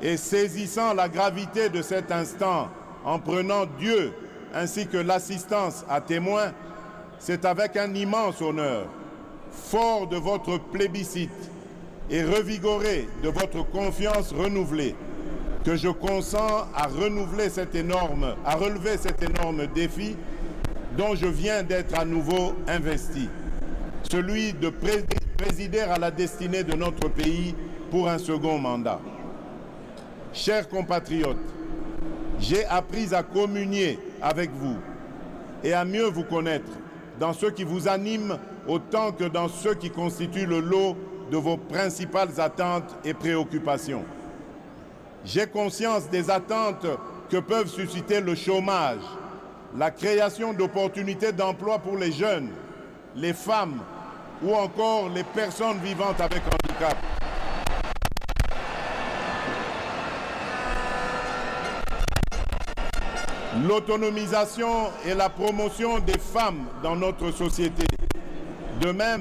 Et saisissant la gravité de cet instant, en prenant Dieu ainsi que l'assistance à témoin, c'est avec un immense honneur, fort de votre plébiscite et revigoré de votre confiance renouvelée, que je consens à relever cet énorme défi dont je viens d'être à nouveau investi, celui de présider à la destinée de notre pays pour un second mandat. Chers compatriotes, j'ai appris à communier avec vous et à mieux vous connaître dans ce qui vous anime autant que dans ce qui constitue le lot de vos principales attentes et préoccupations. J'ai conscience des attentes que peuvent susciter le chômage, la création d'opportunités d'emploi pour les jeunes, les femmes ou encore les personnes vivantes avec handicap. L'autonomisation et la promotion des femmes dans notre société, de même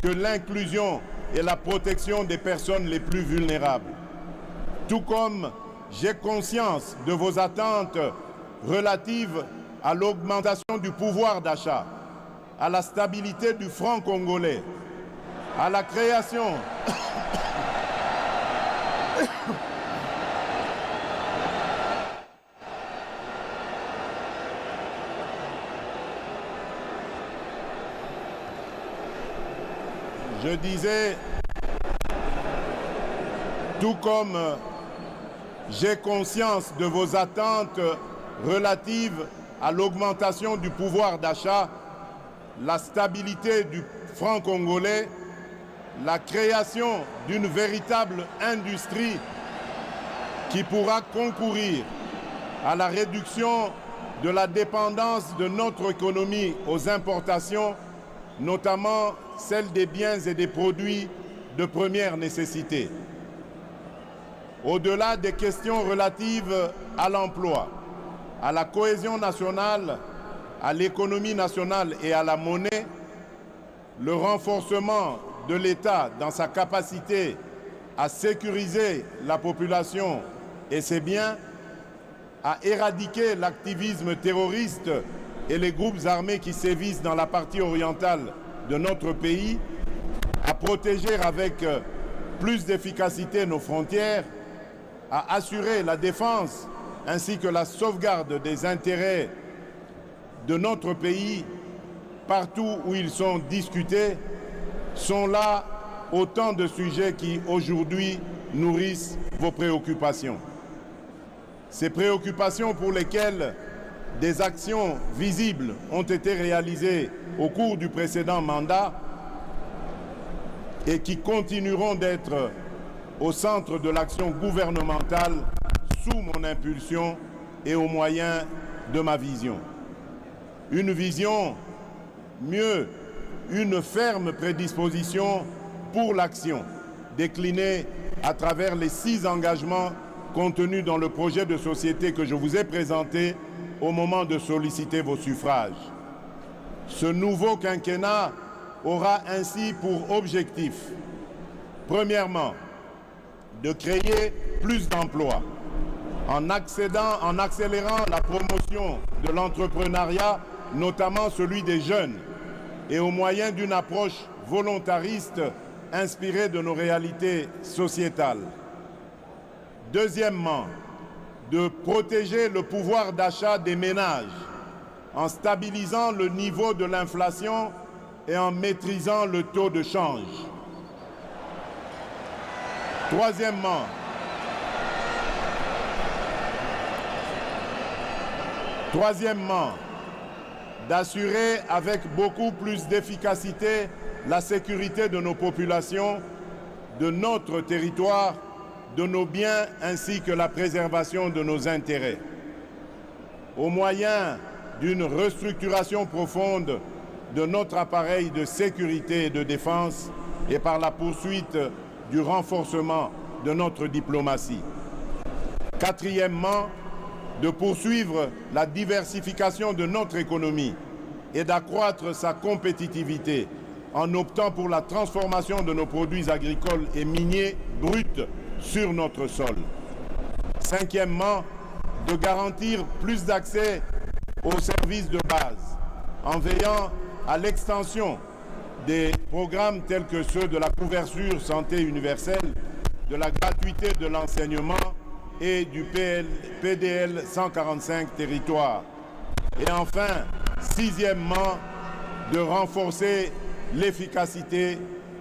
que l'inclusion et la protection des personnes les plus vulnérables. Tout comme j'ai conscience de vos attentes relatives à l'augmentation du pouvoir d'achat, à la stabilité du franc congolais, à la création Je disais, tout comme j'ai conscience de vos attentes relatives à l'augmentation du pouvoir d'achat, la stabilité du franc congolais, la création d'une véritable industrie qui pourra concourir à la réduction de la dépendance de notre économie aux importations, notamment celle des biens et des produits de première nécessité. Au-delà des questions relatives à l'emploi, à la cohésion nationale, à l'économie nationale et à la monnaie, le renforcement de l'État dans sa capacité à sécuriser la population et ses biens, à éradiquer l'activisme terroriste et les groupes armés qui sévissent dans la partie orientale de notre pays, à protéger avec plus d'efficacité nos frontières, à assurer la défense ainsi que la sauvegarde des intérêts de notre pays partout où ils sont discutés, sont là autant de sujets qui aujourd'hui nourrissent vos préoccupations. Ces préoccupations pour lesquelles des actions visibles ont été réalisées au cours du précédent mandat et qui continueront d'être au centre de l'action gouvernementale sous mon impulsion et au moyen de ma vision. Une vision, mieux, une ferme prédisposition pour l'action, déclinée à travers les 6 engagements contenus dans le projet de société que je vous ai présenté au moment de solliciter vos suffrages. Ce nouveau quinquennat aura ainsi pour objectif, premièrement, de créer plus d'emplois en accélérant la promotion de l'entrepreneuriat, notamment celui des jeunes, et au moyen d'une approche volontariste inspirée de nos réalités sociétales. Deuxièmement, de protéger le pouvoir d'achat des ménages en stabilisant le niveau de l'inflation et en maîtrisant le taux de change. Troisièmement, d'assurer avec beaucoup plus d'efficacité la sécurité de nos populations, de notre territoire, de nos biens ainsi que la préservation de nos intérêts. Au moyen d'une restructuration profonde de notre appareil de sécurité et de défense et par la poursuite du renforcement de notre diplomatie. Quatrièmement, de poursuivre la diversification de notre économie et d'accroître sa compétitivité en optant pour la transformation de nos produits agricoles et miniers bruts sur notre sol. Cinquièmement, de garantir plus d'accès aux services de base, en veillant à l'extension des programmes tels que ceux de la couverture santé universelle, de la gratuité de l'enseignement et du PDL 145 territoires. Et enfin, sixièmement, de renforcer l'efficacité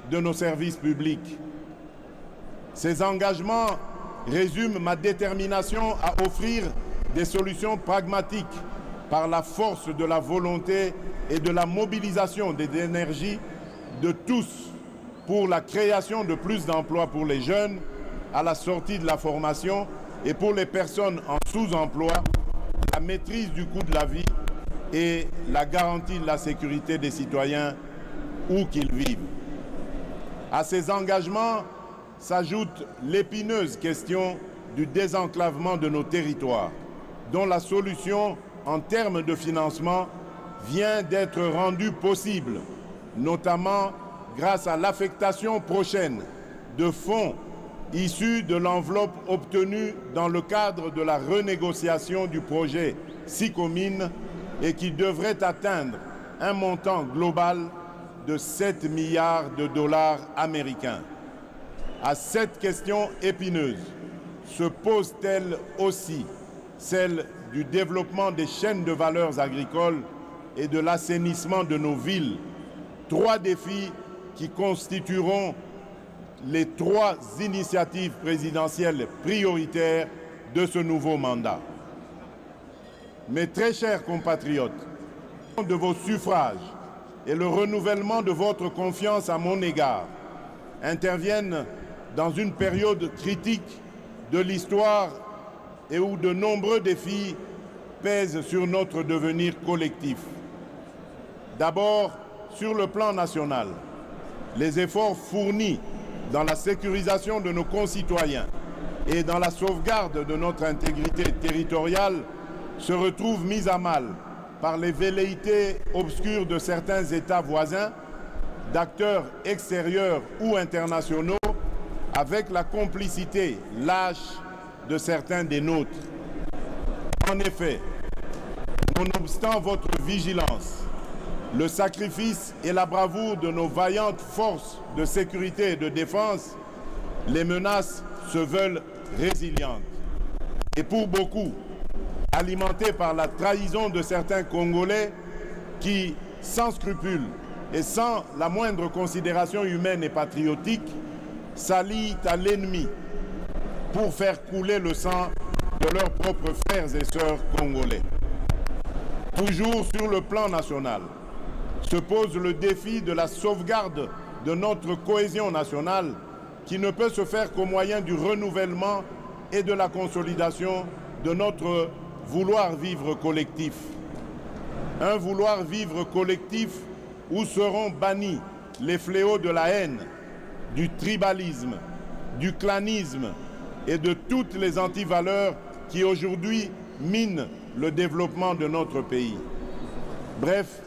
de nos services publics. Ces engagements résument ma détermination à offrir des solutions pragmatiques par la force de la volonté et de la mobilisation des énergies de tous pour la création de plus d'emplois pour les jeunes à la sortie de la formation et pour les personnes en sous-emploi, la maîtrise du coût de la vie et la garantie de la sécurité des citoyens où qu'ils vivent. À ces engagements s'ajoute l'épineuse question du désenclavement de nos territoires, dont la solution en termes de financement vient d'être rendue possible, notamment grâce à l'affectation prochaine de fonds issus de l'enveloppe obtenue dans le cadre de la renégociation du projet SICOMINE et qui devrait atteindre un montant global de 7 milliards de dollars américains. À cette question épineuse se pose-t-elle aussi celle du développement des chaînes de valeurs agricoles et de l'assainissement de nos villes, trois défis qui constitueront les trois initiatives présidentielles prioritaires de ce nouveau mandat. Mes très chers compatriotes, de vos suffrages et le renouvellement de votre confiance à mon égard interviennent dans une période critique de l'histoire et où de nombreux défis pèsent sur notre devenir collectif. D'abord, sur le plan national, les efforts fournis dans la sécurisation de nos concitoyens et dans la sauvegarde de notre intégrité territoriale se retrouvent mis à mal par les velléités obscures de certains États voisins, d'acteurs extérieurs ou internationaux, avec la complicité lâche de certains des nôtres. En effet, nonobstant votre vigilance, le sacrifice et la bravoure de nos vaillantes forces de sécurité et de défense, les menaces se veulent résilientes. Et pour beaucoup, alimentées par la trahison de certains Congolais qui, sans scrupules et sans la moindre considération humaine et patriotique, s'allient à l'ennemi pour faire couler le sang de leurs propres frères et sœurs congolais. Toujours sur le plan national, se pose le défi de la sauvegarde de notre cohésion nationale qui ne peut se faire qu'au moyen du renouvellement et de la consolidation de notre vouloir vivre collectif. Un vouloir vivre collectif où seront bannis les fléaux de la haine, du tribalisme, du clanisme et de toutes les antivaleurs qui aujourd'hui minent le développement de notre pays. Bref,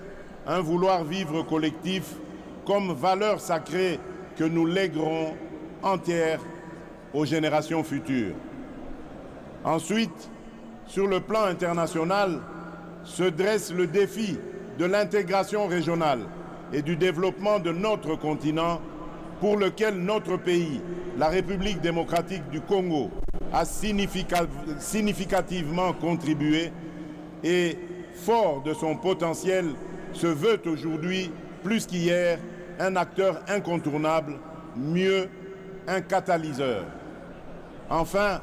un vouloir vivre collectif comme valeur sacrée que nous léguerons entière aux générations futures. Ensuite, sur le plan international, se dresse le défi de l'intégration régionale et du développement de notre continent pour lequel notre pays, la République démocratique du Congo, a significativement contribué et, fort de son potentiel, se veut aujourd'hui, plus qu'hier, un acteur incontournable, mieux, un catalyseur. Enfin,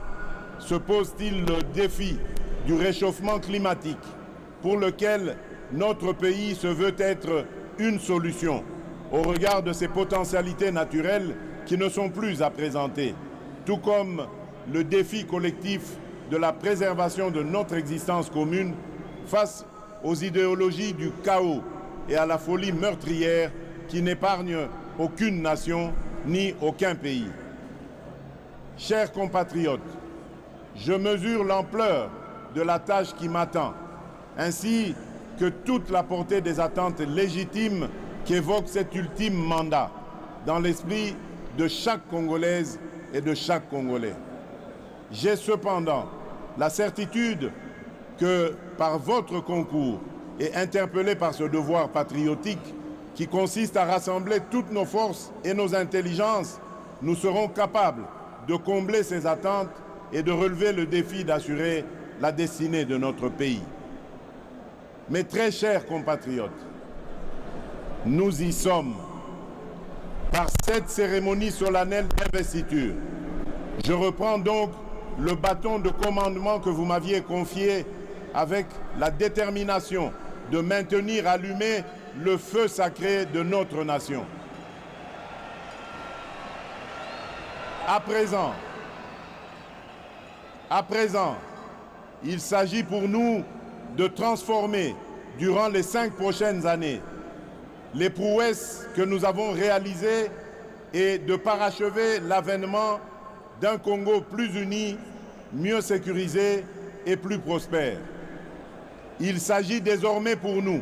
se pose-t-il le défi du réchauffement climatique pour lequel notre pays se veut être une solution au regard de ses potentialités naturelles qui ne sont plus à présenter, tout comme le défi collectif de la préservation de notre existence commune face aux idéologies du chaos et à la folie meurtrière qui n'épargnent aucune nation ni aucun pays. Chers compatriotes, je mesure l'ampleur de la tâche qui m'attend, ainsi que toute la portée des attentes légitimes qu'évoque cet ultime mandat dans l'esprit de chaque Congolaise et de chaque Congolais. J'ai cependant la certitude que, par votre concours et interpellé par ce devoir patriotique qui consiste à rassembler toutes nos forces et nos intelligences, nous serons capables de combler ces attentes et de relever le défi d'assurer la destinée de notre pays. Mes très chers compatriotes, nous y sommes. Par cette cérémonie solennelle d'investiture, je reprends donc le bâton de commandement que vous m'aviez confié avec la détermination de maintenir allumé le feu sacré de notre nation. À présent, il s'agit pour nous de transformer durant les 5 prochaines années les prouesses que nous avons réalisées et de parachever l'avènement d'un Congo plus uni, mieux sécurisé et plus prospère. Il s'agit désormais pour nous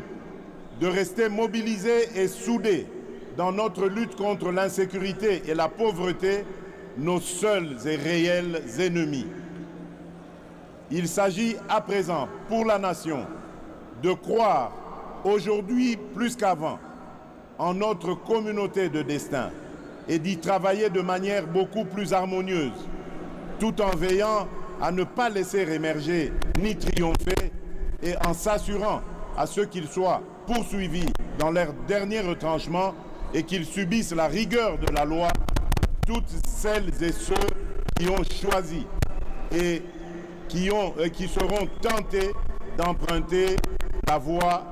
de rester mobilisés et soudés dans notre lutte contre l'insécurité et la pauvreté, nos seuls et réels ennemis. Il s'agit à présent pour la nation de croire aujourd'hui plus qu'avant en notre communauté de destin et d'y travailler de manière beaucoup plus harmonieuse, tout en veillant à ne pas laisser émerger ni triompher et en s'assurant à ceux qu'ils soient poursuivis dans leur dernier retranchement et qu'ils subissent la rigueur de la loi, toutes celles et ceux qui ont choisi et qui seront tentés d'emprunter la voie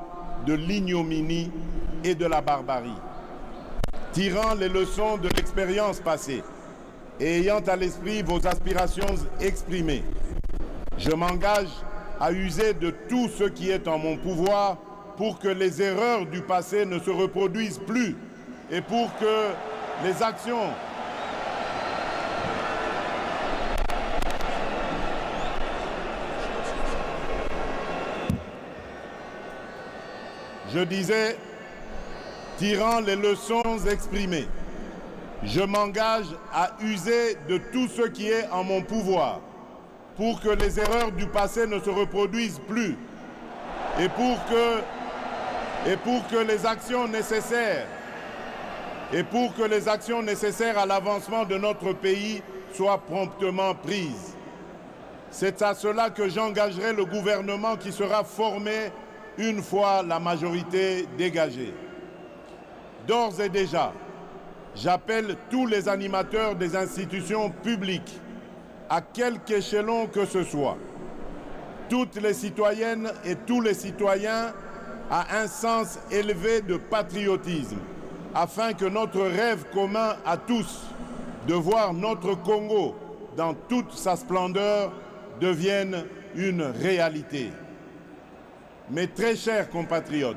de l'ignominie et de la barbarie. Tirant les leçons de l'expérience passée et ayant à l'esprit vos aspirations exprimées, je m'engage à user de tout ce qui est en mon pouvoir pour que les erreurs du passé ne se reproduisent plus et pour que les actions Je disais, tirant les leçons exprimées, je m'engage à user de tout ce qui est en mon pouvoir pour que les erreurs du passé ne se reproduisent plus et pour que les actions nécessaires à l'avancement de notre pays soient promptement prises. C'est à cela que j'engagerai le gouvernement qui sera formé une fois la majorité dégagée. D'ores et déjà, j'appelle tous les animateurs des institutions publiques, à quelque échelon que ce soit, toutes les citoyennes et tous les citoyens à un sens élevé de patriotisme, afin que notre rêve commun à tous de voir notre Congo dans toute sa splendeur devienne une réalité. Mes très chers compatriotes,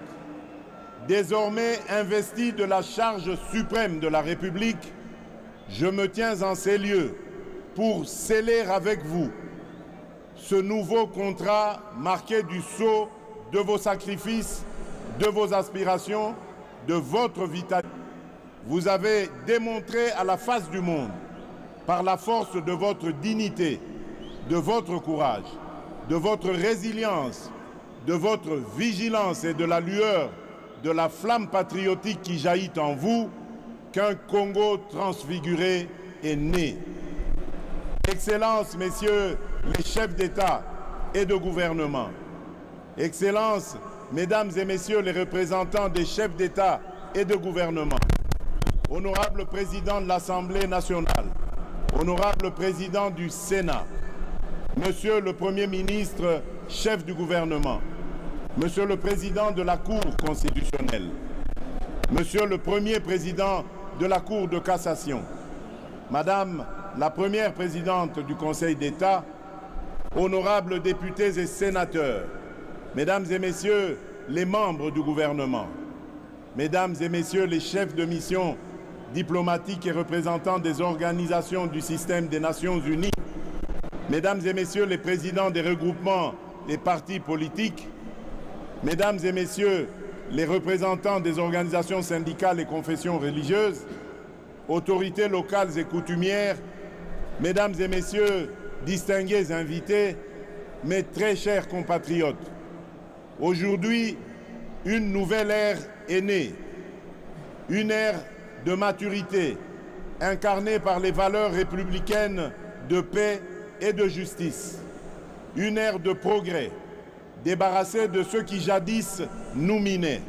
désormais investi de la charge suprême de la République, je me tiens en ces lieux pour sceller avec vous ce nouveau contrat marqué du sceau de vos sacrifices, de vos aspirations, de votre vitalité. Vous avez démontré à la face du monde, par la force de votre dignité, de votre courage, de votre résilience, de votre vigilance et de la lueur de la flamme patriotique qui jaillit en vous, qu'un Congo transfiguré est né. Excellences, messieurs les chefs d'État et de gouvernement, Excellences, mesdames et messieurs les représentants des chefs d'État et de gouvernement, honorable président de l'Assemblée nationale, honorable président du Sénat, monsieur le Premier ministre, chef du gouvernement, monsieur le président de la Cour constitutionnelle, monsieur le premier président de la Cour de cassation, madame la première présidente du Conseil d'État, honorables députés et sénateurs, mesdames et messieurs les membres du gouvernement, mesdames et messieurs les chefs de mission diplomatiques et représentants des organisations du système des Nations Unies, mesdames et messieurs les présidents des regroupements des partis politiques, mesdames et messieurs les représentants des organisations syndicales et confessions religieuses, autorités locales et coutumières, mesdames et messieurs distingués invités, mes très chers compatriotes, aujourd'hui, une nouvelle ère est née, une ère de maturité, incarnée par les valeurs républicaines de paix et de justice, une ère de progrès, débarrassée de ceux qui jadis nous minaient,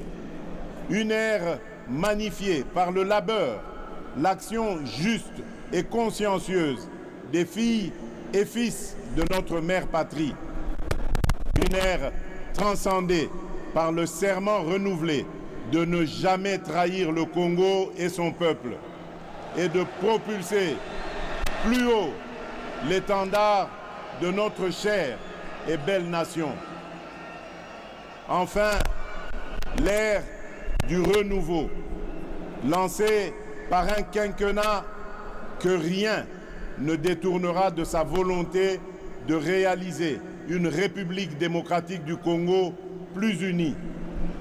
une ère magnifiée par le labeur, l'action juste et consciencieuse des filles et fils de notre mère patrie, une ère transcendée par le serment renouvelé de ne jamais trahir le Congo et son peuple et de propulser plus haut l'étendard de notre chère et belle nation. Enfin, l'ère du renouveau, lancée par un quinquennat que rien ne détournera de sa volonté de réaliser une République démocratique du Congo plus unie,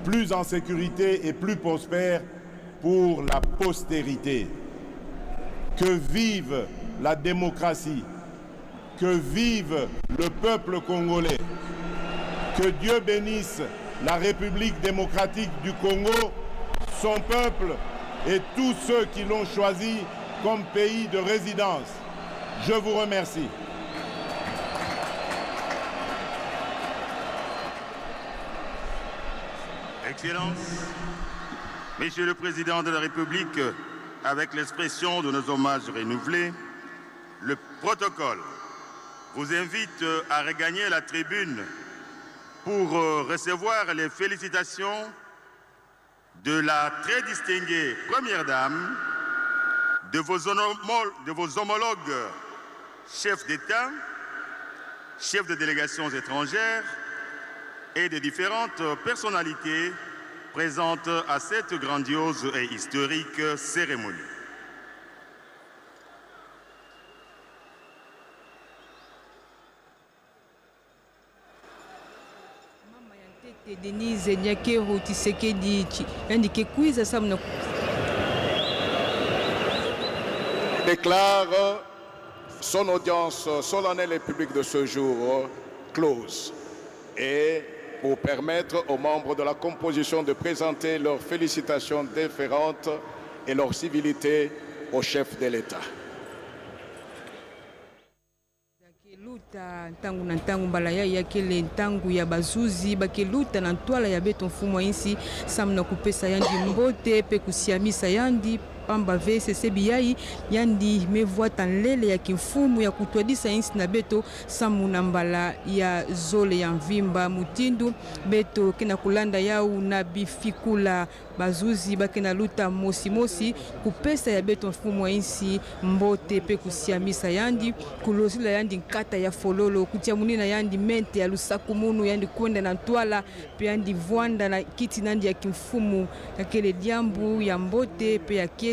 plus en sécurité et plus prospère pour la postérité. Que vive la démocratie, que vive le peuple congolais, que Dieu bénisse la République démocratique du Congo, son peuple et tous ceux qui l'ont choisi comme pays de résidence. Je vous remercie. Excellences, Monsieur le Président de la République, avec l'expression de nos hommages renouvelés, le protocole vous invite à regagner la tribune pour recevoir les félicitations de la très distinguée Première Dame, de vos homologues chefs d'État, chefs de délégations étrangères et de différentes personnalités présentes à cette grandiose et historique cérémonie. Denise Nyakero Tshisekedi indiqué quiz samna déclare son audience solennelle et publique de ce jour close et pour permettre aux membres de la composition de présenter leurs félicitations déférentes et leur civilité au chef de l'État. Ntangu na ntangu mbala ya kele ntangu ya bazuzi bakeluta na ntwala ya beto mfumo insi samna kupesa yandi mbote pe kusiamisa yandi pamba VCC biyai yandi mevoata nlele ya kimfumu ya kutwadisa insi na beto samu na mbala ya zole ya mvimba mutindu beto kena kulanda yau na bifikula bazuzi bakena luta mosi kupesa ya beto mfumu insi mbote pe kusiamisa yandi kulozila yandi nkata ya fololo kutia munina yandi mente ya lusaku munu yandi kwenda na ntwala pe yandi vwanda na kiti nandi ya kimfumu ya kele diambu ya mbote pe ya kiese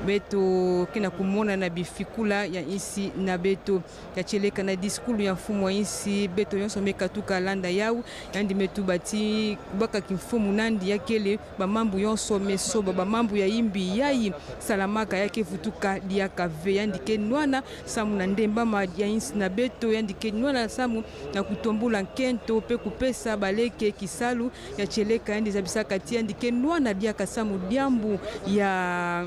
beto kena kumona na bifikula ya insi na beto ya cheleka na diskulu ya mfumu wa insi beto yonso mekatuka landa yau yandi metu bati baka kimfumu nandi ya kele bamambu yonso mesoba bamambu ya imbi yai salamaka yake futuka diaka ve yandi kenwana samu na ndemba ya insi na beto yandi kenwana samu na kutombula nkento pe kupesa baleke kisalu ya cheleka yandi zabisaka tia yandi kenwana diaka samu diambu ya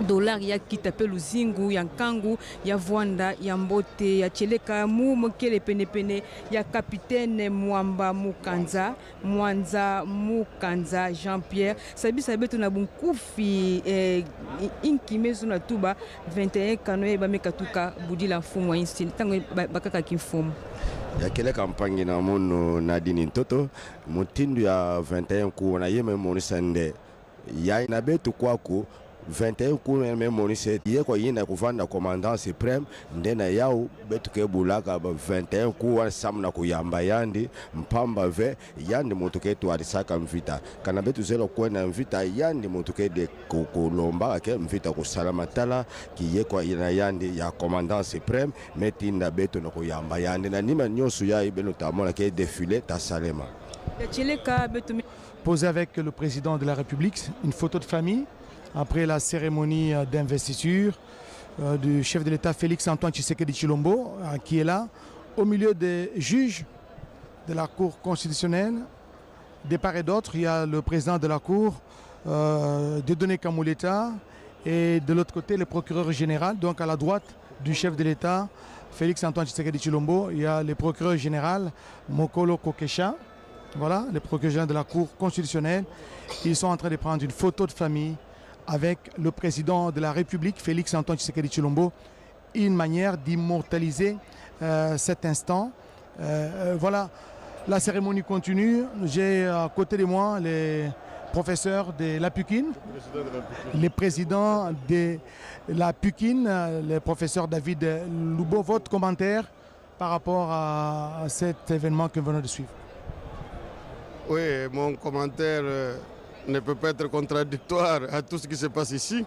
dollar ya kitape luzingu ya nkangu ya vwanda ya mbote ya cheleka mu mokele penepene ya kapitaine Mwamba Mukanza Mwanza Mukanza Jean-Pierre sabisa beto na bunkufi inki mezu na tuba 21 kanoe bamekatuka budila mfumu wa insi tango bakaka kimfumu ya kele kampangi na mono Nadine Ntoto mutindu ya 21 ku na yeme monisande ya na beto kwaku 21 kuna memoni se yeko yina kuvanda commandant supreme ndena yao betuke bulaka 21 kuwa samna kuyamba yandi mpamba ve yandi mutuke twarisaka mvita kana betu zelo kwena mvita yandi mutuke de kulomba ke mvita kusalama tala ki yeko yina yandi ya commandant supreme metinda betu na kuyamba yandi na nima nyosu ya ibeno tamona ke défilé ta salema posé avec le président de la République une photo de famille après la cérémonie d'investiture du chef de l'État Félix Antoine Tshisekedi Tshilombo qui est là, au milieu des juges de la Cour constitutionnelle. De part et d'autre, il y a le président de la Cour, Dieudonné Kamuleta, et de l'autre côté, le procureur général. Donc à la droite du chef de l'État, Félix Antoine Tshisekedi Tshilombo, il y a le procureur général, Mokolo Kokesha, voilà, le procureur général de la Cour constitutionnelle. Ils sont en train de prendre une photo de famille avec le président de la République, Félix Antoine Tshisekedi Tshilombo, une manière d'immortaliser cet instant. Voilà, la cérémonie continue. J'ai à côté de moi les professeurs de la PUCIN, le président de la PUCIN, le professeur David Loubo. Votre commentaire par rapport à cet événement que nous venons de suivre? Oui, mon commentaire ne peut pas être contradictoire à tout ce qui se passe ici.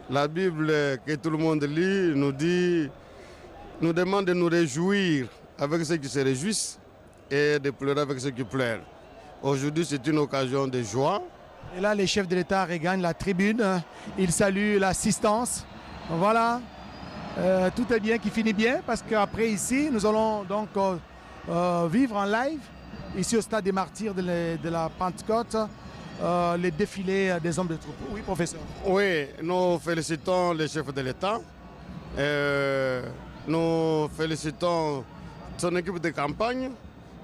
La Bible que tout le monde lit nous demande de nous réjouir avec ceux qui se réjouissent et de pleurer avec ceux qui pleurent. Aujourd'hui, c'est une occasion de joie. Et là, les chefs de l'État regagnent la tribune. Ils saluent l'assistance. Voilà. Tout est bien qui finit bien parce qu'après ici, nous allons donc vivre en live, ici au stade des Martyrs de la Pentecôte, les défilés des hommes de troupe. Oui, professeur. Oui, nous félicitons les chefs de l'État. Nous félicitons son équipe de campagne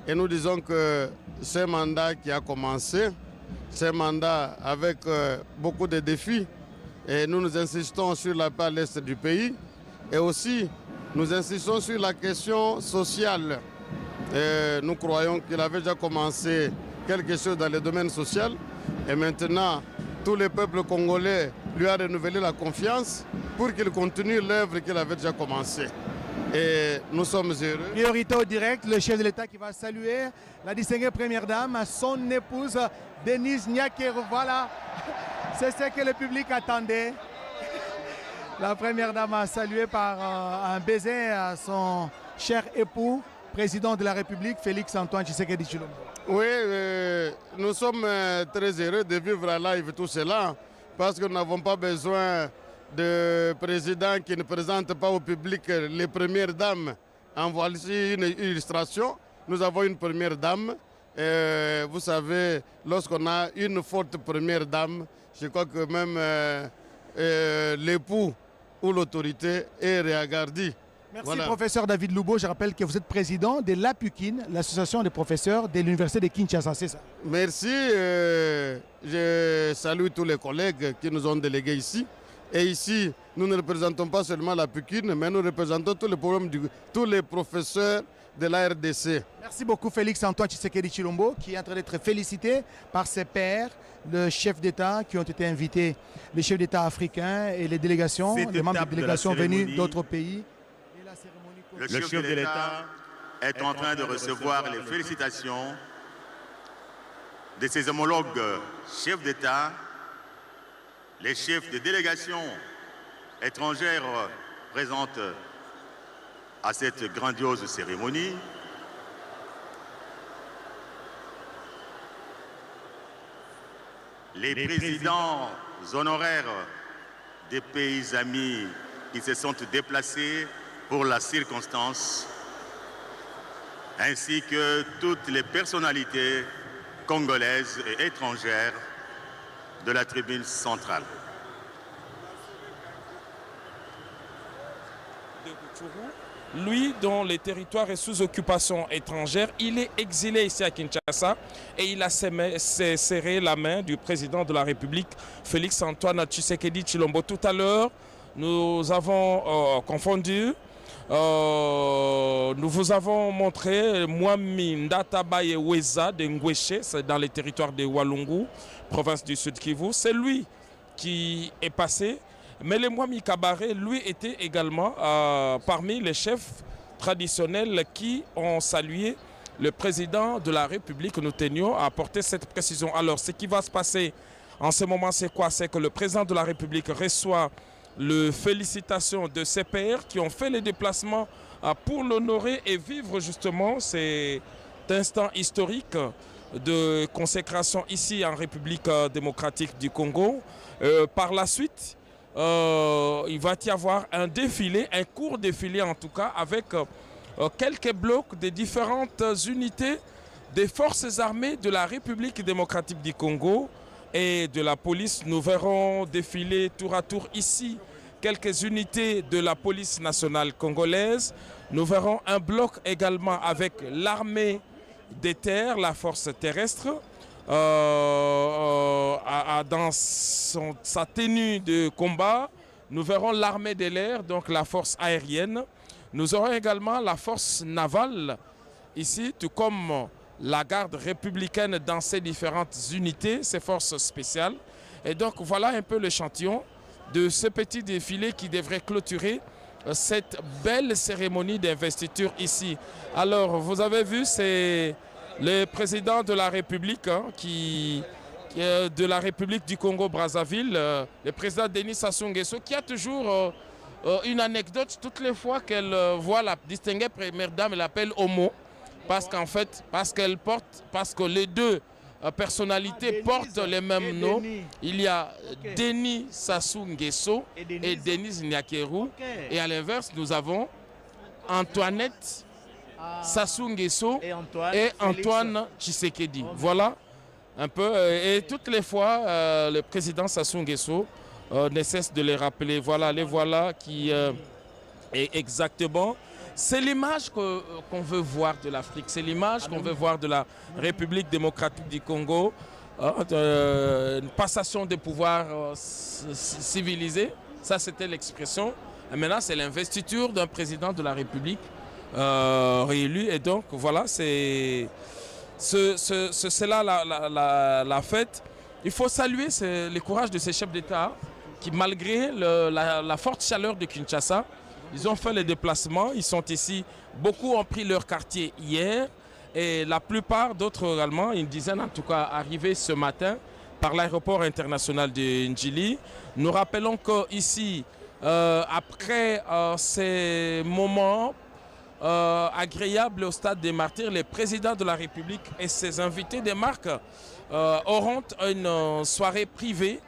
et nous disons que ce mandat qui a commencé, ce mandat avec beaucoup de défis, et nous insistons sur la paix à l'est du pays et aussi nous insistons sur la question sociale. Nous croyons qu'il avait déjà commencé quelque chose dans le domaine social et maintenant tout le peuple congolais lui a renouvelé la confiance pour qu'il continue l'œuvre qu'il avait déjà commencée. Et nous sommes heureux. Priorité au direct, le chef de l'État qui va saluer la distinguée première dame, son épouse Denise Nyakero. Voilà, c'est ce que le public attendait. La première dame a salué par un baiser à son cher époux, président de la République, Félix Antoine Tshisekedi Tshilombo. Oui, nous sommes très heureux de vivre à live tout cela parce que nous n'avons pas besoin de présidents qui ne présentent pas au public les premières dames. En voici une illustration. Nous avons une première dame. Vous savez, lorsqu'on a une forte première dame, je crois que même l'époux ou l'autorité est regardée. Merci, voilà. Professeur David Loubo. Je rappelle que vous êtes président de l'APUCIN, l'association des professeurs de l'Université de Kinshasa, c'est ça? Merci. Je salue tous les collègues qui nous ont délégués ici. Et ici, nous ne représentons pas seulement l'APUCIN, mais nous représentons tous les professeurs de la RDC. Merci beaucoup, Félix Antoine Tshisekedi Tshilombo, qui est en train d'être félicité par ses pairs, le chef d'État qui ont été invités, les chefs d'État africains et les délégations, les membres de délégations venus d'autres pays. Le chef de l'État est en train de recevoir les félicitations de ses homologues chefs d'État, les chefs de délégations étrangères présentes à cette grandiose cérémonie. Les présidents honoraires des pays amis qui se sont déplacés pour la circonstance, ainsi que toutes les personnalités congolaises et étrangères de la tribune centrale. Lui, dont le territoire est sous occupation étrangère, il est exilé ici à Kinshasa et il a serré la main du président de la République, Félix Antoine Tshisekedi Tshilombo. Tout à l'heure, nous avons confondu. Nous vous avons montré Mwami Ndatabaye Weza de Ngweshe, c'est dans les territoires de Walungu, province du Sud Kivu. C'est lui qui est passé. Mais le Mwami Kabaré, lui, était également parmi les chefs traditionnels qui ont salué le président de la République. Nous tenions à apporter cette précision. Alors, ce qui va se passer en ce moment, c'est quoi? C'est que le président de la République reçoit les félicitations de ses pairs qui ont fait les déplacements pour l'honorer et vivre justement cet instant historique de consécration ici en République démocratique du Congo. Par la suite, il va y avoir un défilé, un court défilé en tout cas, avec quelques blocs de différentes unités des forces armées de la République démocratique du Congo et de la police. Nous verrons défiler tour à tour ici quelques unités de la police nationale congolaise. Nous verrons un bloc également avec l'armée des terres, la force terrestre, dans sa tenue de combat. Nous verrons l'armée de l'air, donc la force aérienne. Nous aurons également la force navale ici, tout comme la garde républicaine dans ses différentes unités, ses forces spéciales. Et donc voilà un peu l'échantillon de ce petit défilé qui devrait clôturer cette belle cérémonie d'investiture ici. Alors vous avez vu, c'est le président de la République de la République du Congo-Brazzaville, le président Denis Sassou Nguesso, qui a toujours une anecdote toutes les fois qu'elle voit la distinguée première dame, elle l'appelle Homo, parce qu'en fait, parce que les deux personnalités portent les mêmes noms. Il y a Denis Sassou Nguesso et Denis Nyakeru. Et à l'inverse, nous avons Antoinette Sassou Nguesso et Antoine Tshisekedi. Voilà un peu. Et toutes les fois, le président Sassou Nguesso ne cesse de les rappeler. Voilà, les voilà qui est exactement. C'est l'image qu'on veut voir de l'Afrique, c'est l'image qu'on veut voir de la République démocratique du Congo, une passation de pouvoir civilisé, ça c'était l'expression. Et maintenant c'est l'investiture d'un président de la République réélu, et donc voilà, c'est là la fête. Il faut saluer le courage de ces chefs d'État qui, malgré la forte chaleur de Kinshasa, ils ont fait les déplacements, ils sont ici. Beaucoup ont pris leur quartier hier et la plupart d'autres également, une dizaine en tout cas, arrivés ce matin par l'aéroport international de Njili. Nous rappelons qu'ici, après ces moments agréables au stade des Martyrs, le président de la République et ses invités des marques auront une soirée privée.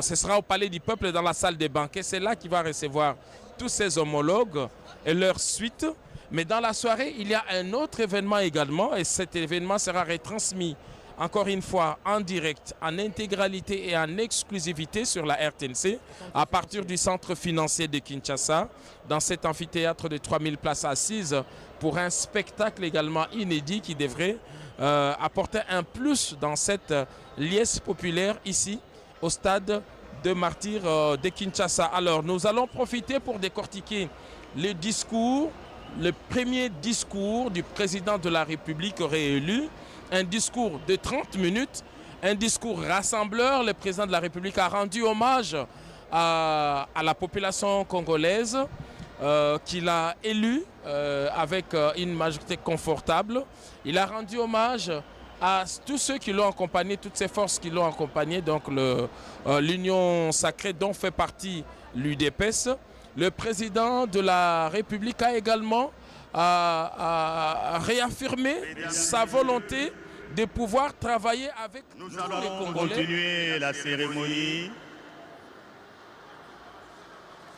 Ce sera au Palais du Peuple dans la salle des banquets. C'est là qu'il va recevoir tous ses homologues et leur suite. Mais dans la soirée, il y a un autre événement également et cet événement sera retransmis encore une fois en direct, en intégralité et en exclusivité sur la RTNC à partir du centre financier de Kinshasa dans cet amphithéâtre de 3000 places assises pour un spectacle également inédit qui devrait apporter un plus dans cette liesse populaire ici au stade de Martyrs de Kinshasa. Alors nous allons profiter pour décortiquer le premier discours du président de la République réélu, un discours de 30 minutes, un discours rassembleur. Le président de la République a rendu hommage à la population congolaise qu'il a élue avec une majorité confortable. Il a rendu hommage à tous ceux qui l'ont accompagné, toutes ces forces qui l'ont accompagné, donc l'Union sacrée dont fait partie l'UDPS. Le président de la République a également réaffirmé sa volonté de pouvoir travailler avec tous les Congolais. Nous allons continuer la cérémonie.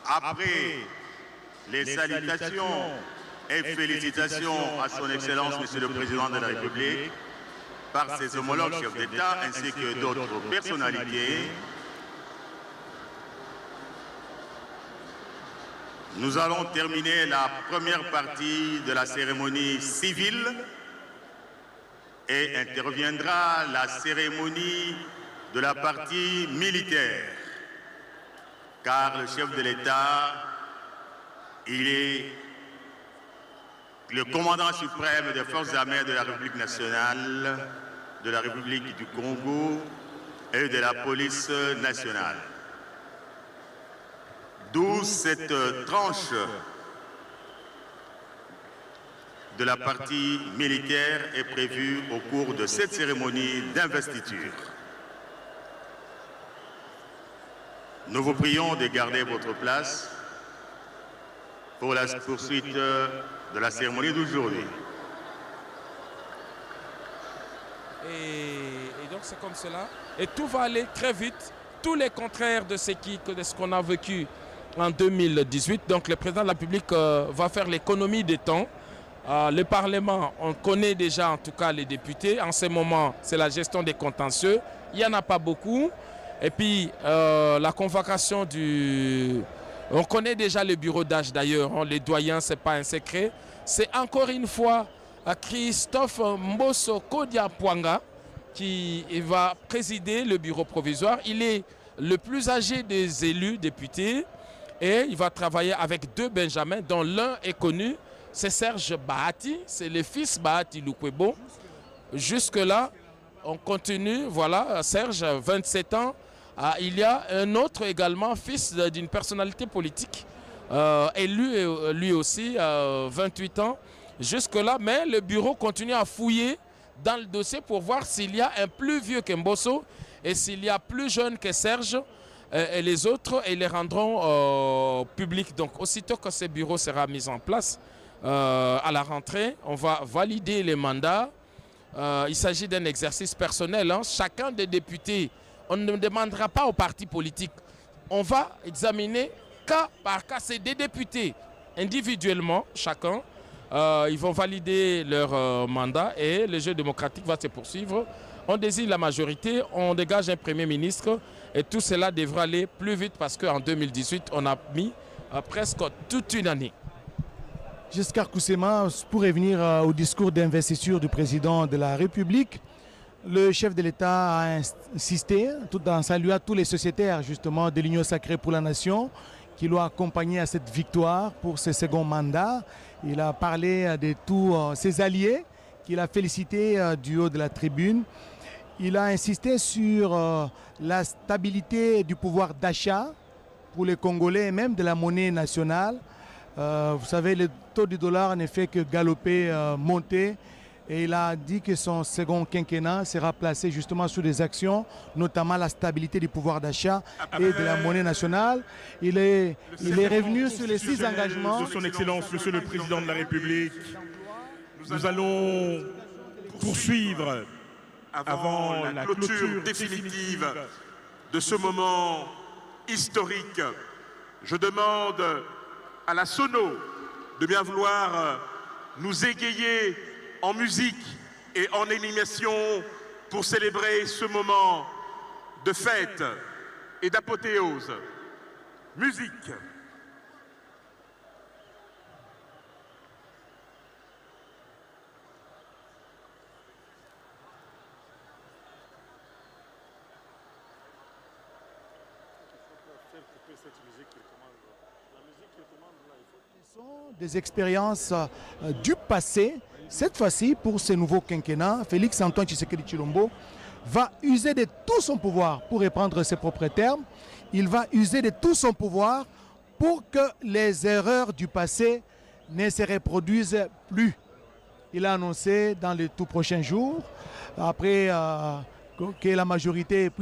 Après les salutations et félicitations à son Excellence, Monsieur le Président de la République, par ses homologues chefs d'État ainsi que d'autres personnalités, nous allons terminer la première partie de la cérémonie civile et interviendra la cérémonie de la partie militaire, car le chef de l'État, il est le commandant suprême des forces armées de la République nationale, de la République du Congo et de la police nationale. D'où cette tranche de la partie militaire est prévue au cours de cette cérémonie d'investiture. Nous vous prions de garder votre place pour la poursuite de la cérémonie d'aujourd'hui. Et donc c'est comme cela. Et tout va aller très vite tout le contraire de ce qu'on a vécu en 2018. Donc le président de la République va faire l'économie des temps. Le Parlement, on connaît déjà en tout cas les députés. En ce moment, c'est la gestion des contentieux. Il n'y en a pas beaucoup. Et puis la convocation on connaît déjà le bureau d'âge d'ailleurs. Les doyens, ce n'est pas un secret. C'est encore une fois Christophe Mbosso Kodia Pwanga qui va présider le bureau provisoire. Il est le plus âgé des élus députés et il va travailler avec 2 Benjamins dont l'un est connu, c'est Serge Bahati, c'est le fils Bahati Lukwebo. Jusque-là, on continue, voilà, Serge, 27 ans. Il y a un autre également, fils d'une personnalité politique, élu lui aussi, 28 ans. Jusque-là, mais le bureau continue à fouiller dans le dossier pour voir s'il y a un plus vieux que Mbosso et s'il y a plus jeune que Serge et les autres, et les rendront publics. Donc aussitôt que ce bureau sera mis en place, à la rentrée, on va valider les mandats. Il s'agit d'un exercice personnel. Hein. Chacun des députés, on ne demandera pas aux partis politiques. On va examiner cas par cas. C'est des députés individuellement, chacun. Ils vont valider leur mandat et le jeu démocratique va se poursuivre. On désigne la majorité, on dégage un Premier ministre et tout cela devra aller plus vite parce qu'en 2018, on a mis presque toute une année. Giscard Koussema, pour revenir au discours d'investiture du président de la République, le chef de l'État a insisté tout en saluant tous les sociétaires justement de l'Union sacrée pour la nation qui l'ont accompagné à cette victoire pour ce second mandat. Il a parlé de tous ses alliés qu'il a félicités du haut de la tribune. Il a insisté sur la stabilité du pouvoir d'achat pour les Congolais et même de la monnaie nationale. Vous savez, le taux du dollar ne fait que galoper, monter. Et il a dit que son second quinquennat sera placé justement sur des actions, notamment la stabilité du pouvoir d'achat et de la monnaie nationale. Il est revenu sur les 6 engagements. De son Excellence, Monsieur le Président de la République, nous allons poursuivre avant la clôture définitive de ce moment historique. Je demande à la sono de bien vouloir nous égayer en musique et en animation pour célébrer ce moment de fête et d'apothéose. Musique. Des expériences du passé. Cette fois-ci, pour ce nouveau quinquennat, Félix Antoine Tshisekedi Tshilombo va user de tout son pouvoir, pour reprendre ses propres termes, il va user de tout son pouvoir pour que les erreurs du passé ne se reproduisent plus. Il a annoncé dans les tout prochains jours, après que la majorité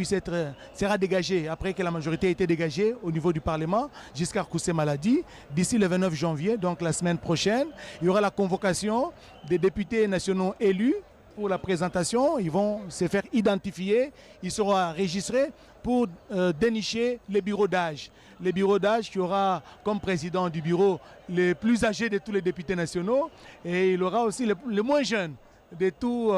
sera dégagée, après que la majorité a été dégagée au niveau du Parlement, Giscard Koussema l'a dit, d'ici le 29 janvier, donc la semaine prochaine, il y aura la convocation des députés nationaux élus pour la présentation. Ils vont se faire identifier, ils seront enregistrés pour dénicher les bureaux d'âge. Les bureaux d'âge qui aura comme président du bureau le plus âgé de tous les députés nationaux et il aura aussi le moins jeune de tous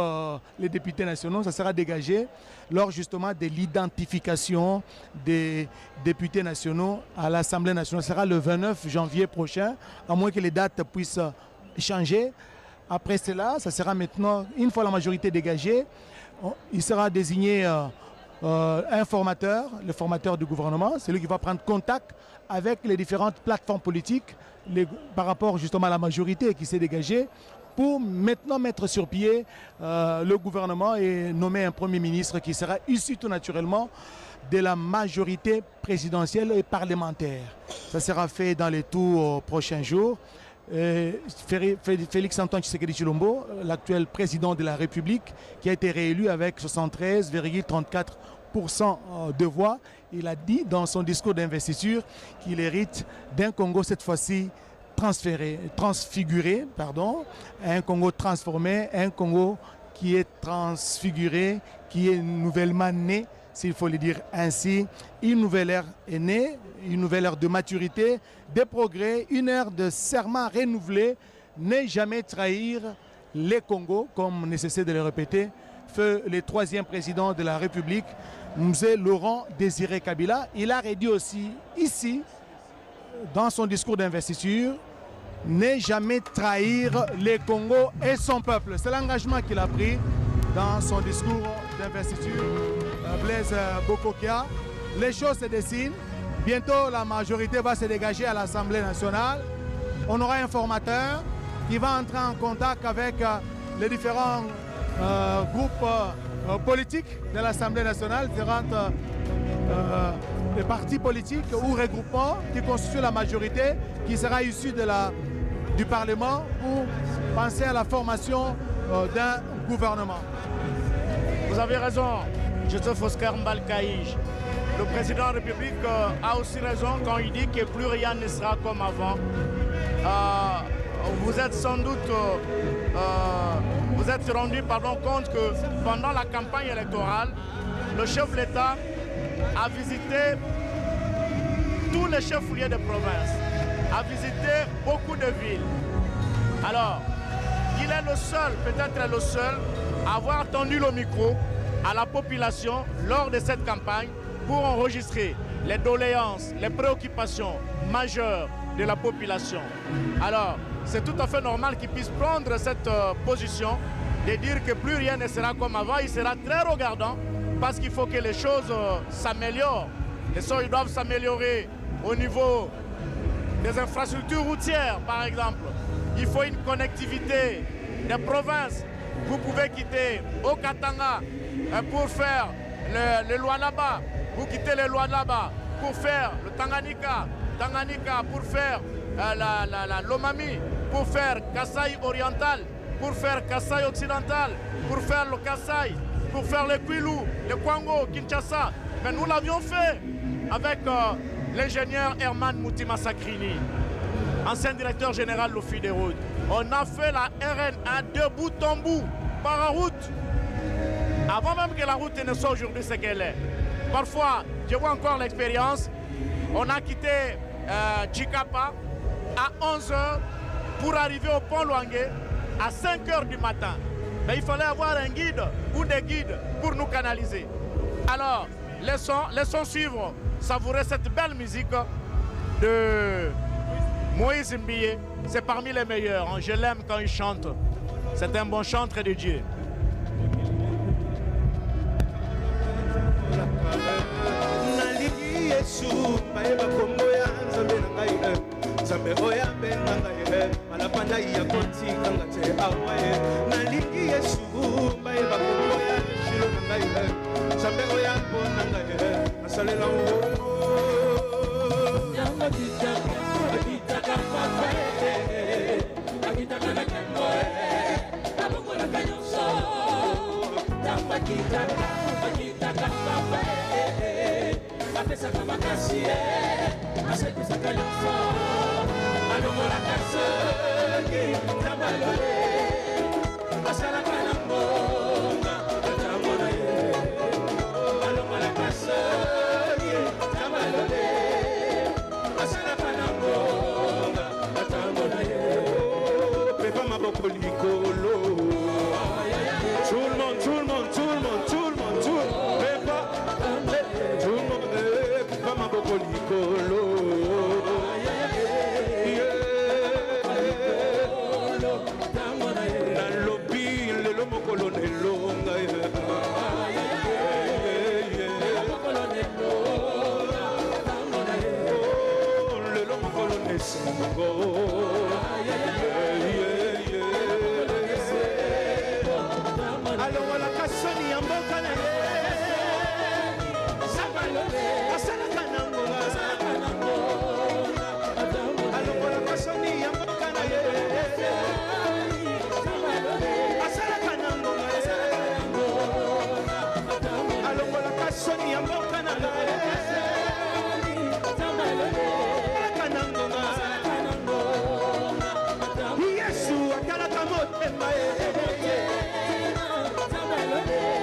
les députés nationaux. Ça sera dégagé lors justement de l'identification des députés nationaux à l'Assemblée nationale. Ce sera le 29 janvier prochain, à moins que les dates puissent changer. Après cela, ça sera maintenant, une fois la majorité dégagée, il sera désigné un formateur, le formateur du gouvernement, c'est lui qui va prendre contact avec les différentes plateformes politiques par rapport justement à la majorité qui s'est dégagée, pour maintenant mettre sur pied le gouvernement et nommer un Premier ministre qui sera issu tout naturellement de la majorité présidentielle et parlementaire. Ça sera fait dans les tout prochains jours. Félix Antoine Tshisekedi Tshilombo, l'actuel président de la République, qui a été réélu avec 73,34% de voix, il a dit dans son discours d'investiture qu'il hérite d'un Congo cette fois-ci transfiguré, un Congo transformé, un Congo qui est transfiguré, qui est nouvellement né s'il faut le dire ainsi. Une nouvelle ère est née, une nouvelle ère de maturité, de progrès, une ère de serment renouvelé. Ne jamais trahir les Congos, comme nécessaire de le répéter, feu le 3e président de la République, M. Laurent Désiré Kabila. Il a redit aussi ici, dans son discours d'investiture, ne jamais trahir les Congos et son peuple. C'est l'engagement qu'il a pris dans son discours d'investiture. Blaise Bokokia. Les choses se dessinent. Bientôt, la majorité va se dégager à l'Assemblée nationale. On aura un formateur qui va entrer en contact avec les différents groupes politiques de l'Assemblée nationale, différentes les partis politiques ou regroupements qui constituent la majorité qui sera issue du Parlement pour penser à la formation d'un gouvernement. Vous avez raison, Joseph Oscar Mbalkaïj. Le président de la République a aussi raison quand il dit que plus rien ne sera comme avant. Vous êtes sans doute vous êtes rendu compte que pendant la campagne électorale, le chef de l'État a visité tous les chefs-lieux de province, a visité beaucoup de villes. Alors, il est le seul, peut-être le seul, à avoir tendu le micro à la population lors de cette campagne pour enregistrer les doléances, les préoccupations majeures de la population. Alors, c'est tout à fait normal qu'il puisse prendre cette position de dire que plus rien ne sera comme avant. Il sera très regardant parce qu'il faut que les choses s'améliorent. Les choses doivent s'améliorer au niveau des infrastructures routières, par exemple. Il faut une connectivité des provinces. Vous pouvez quitter au Katanga pour faire le Lualaba. Vous quittez le Lualaba pour faire le Tanganyika. Tanganyika pour faire la Lomami, pour faire Kasaï oriental, pour faire Kasaï occidental, pour faire le Kasaï, pour faire le Kwilu, le Kwango, Kinshasa. Mais nous l'avions fait avec l'ingénieur Herman Moutima Sakrini, ancien directeur général de l'Office des routes. On a fait la RN1 de bout en bout, par route. Avant même que la route ne soit aujourd'hui ce qu'elle est. Parfois, je vois encore l'expérience. On a quitté Chikapa à 11h pour arriver au pont Luangue à 5h du matin. Mais il fallait avoir un guide ou des guides pour nous canaliser. Alors, laissons suivre, savourer cette belle musique de Moïse Mbiye. C'est parmi les meilleurs. Hein. Je l'aime quand il chante. C'est un bon chanteur de Dieu. Zambe oya benga ngai malapanda ya konti kanga te awaye naliki Yesu bae bakombo ya shilo ngai zambe oya bona ngai asalela nyanga kitaka papa akitaka na kembo abongo la kanyoso tamba kitaka papa apesa kama kasi asete sakanyoso alongo la kasongi tabalole asala kana mbonga atamona ye alongo la kasongi tabalole asala kana mbonga atamona ye pepa maboko likolo tout le monde pepa tout le monde pepa maboko likolo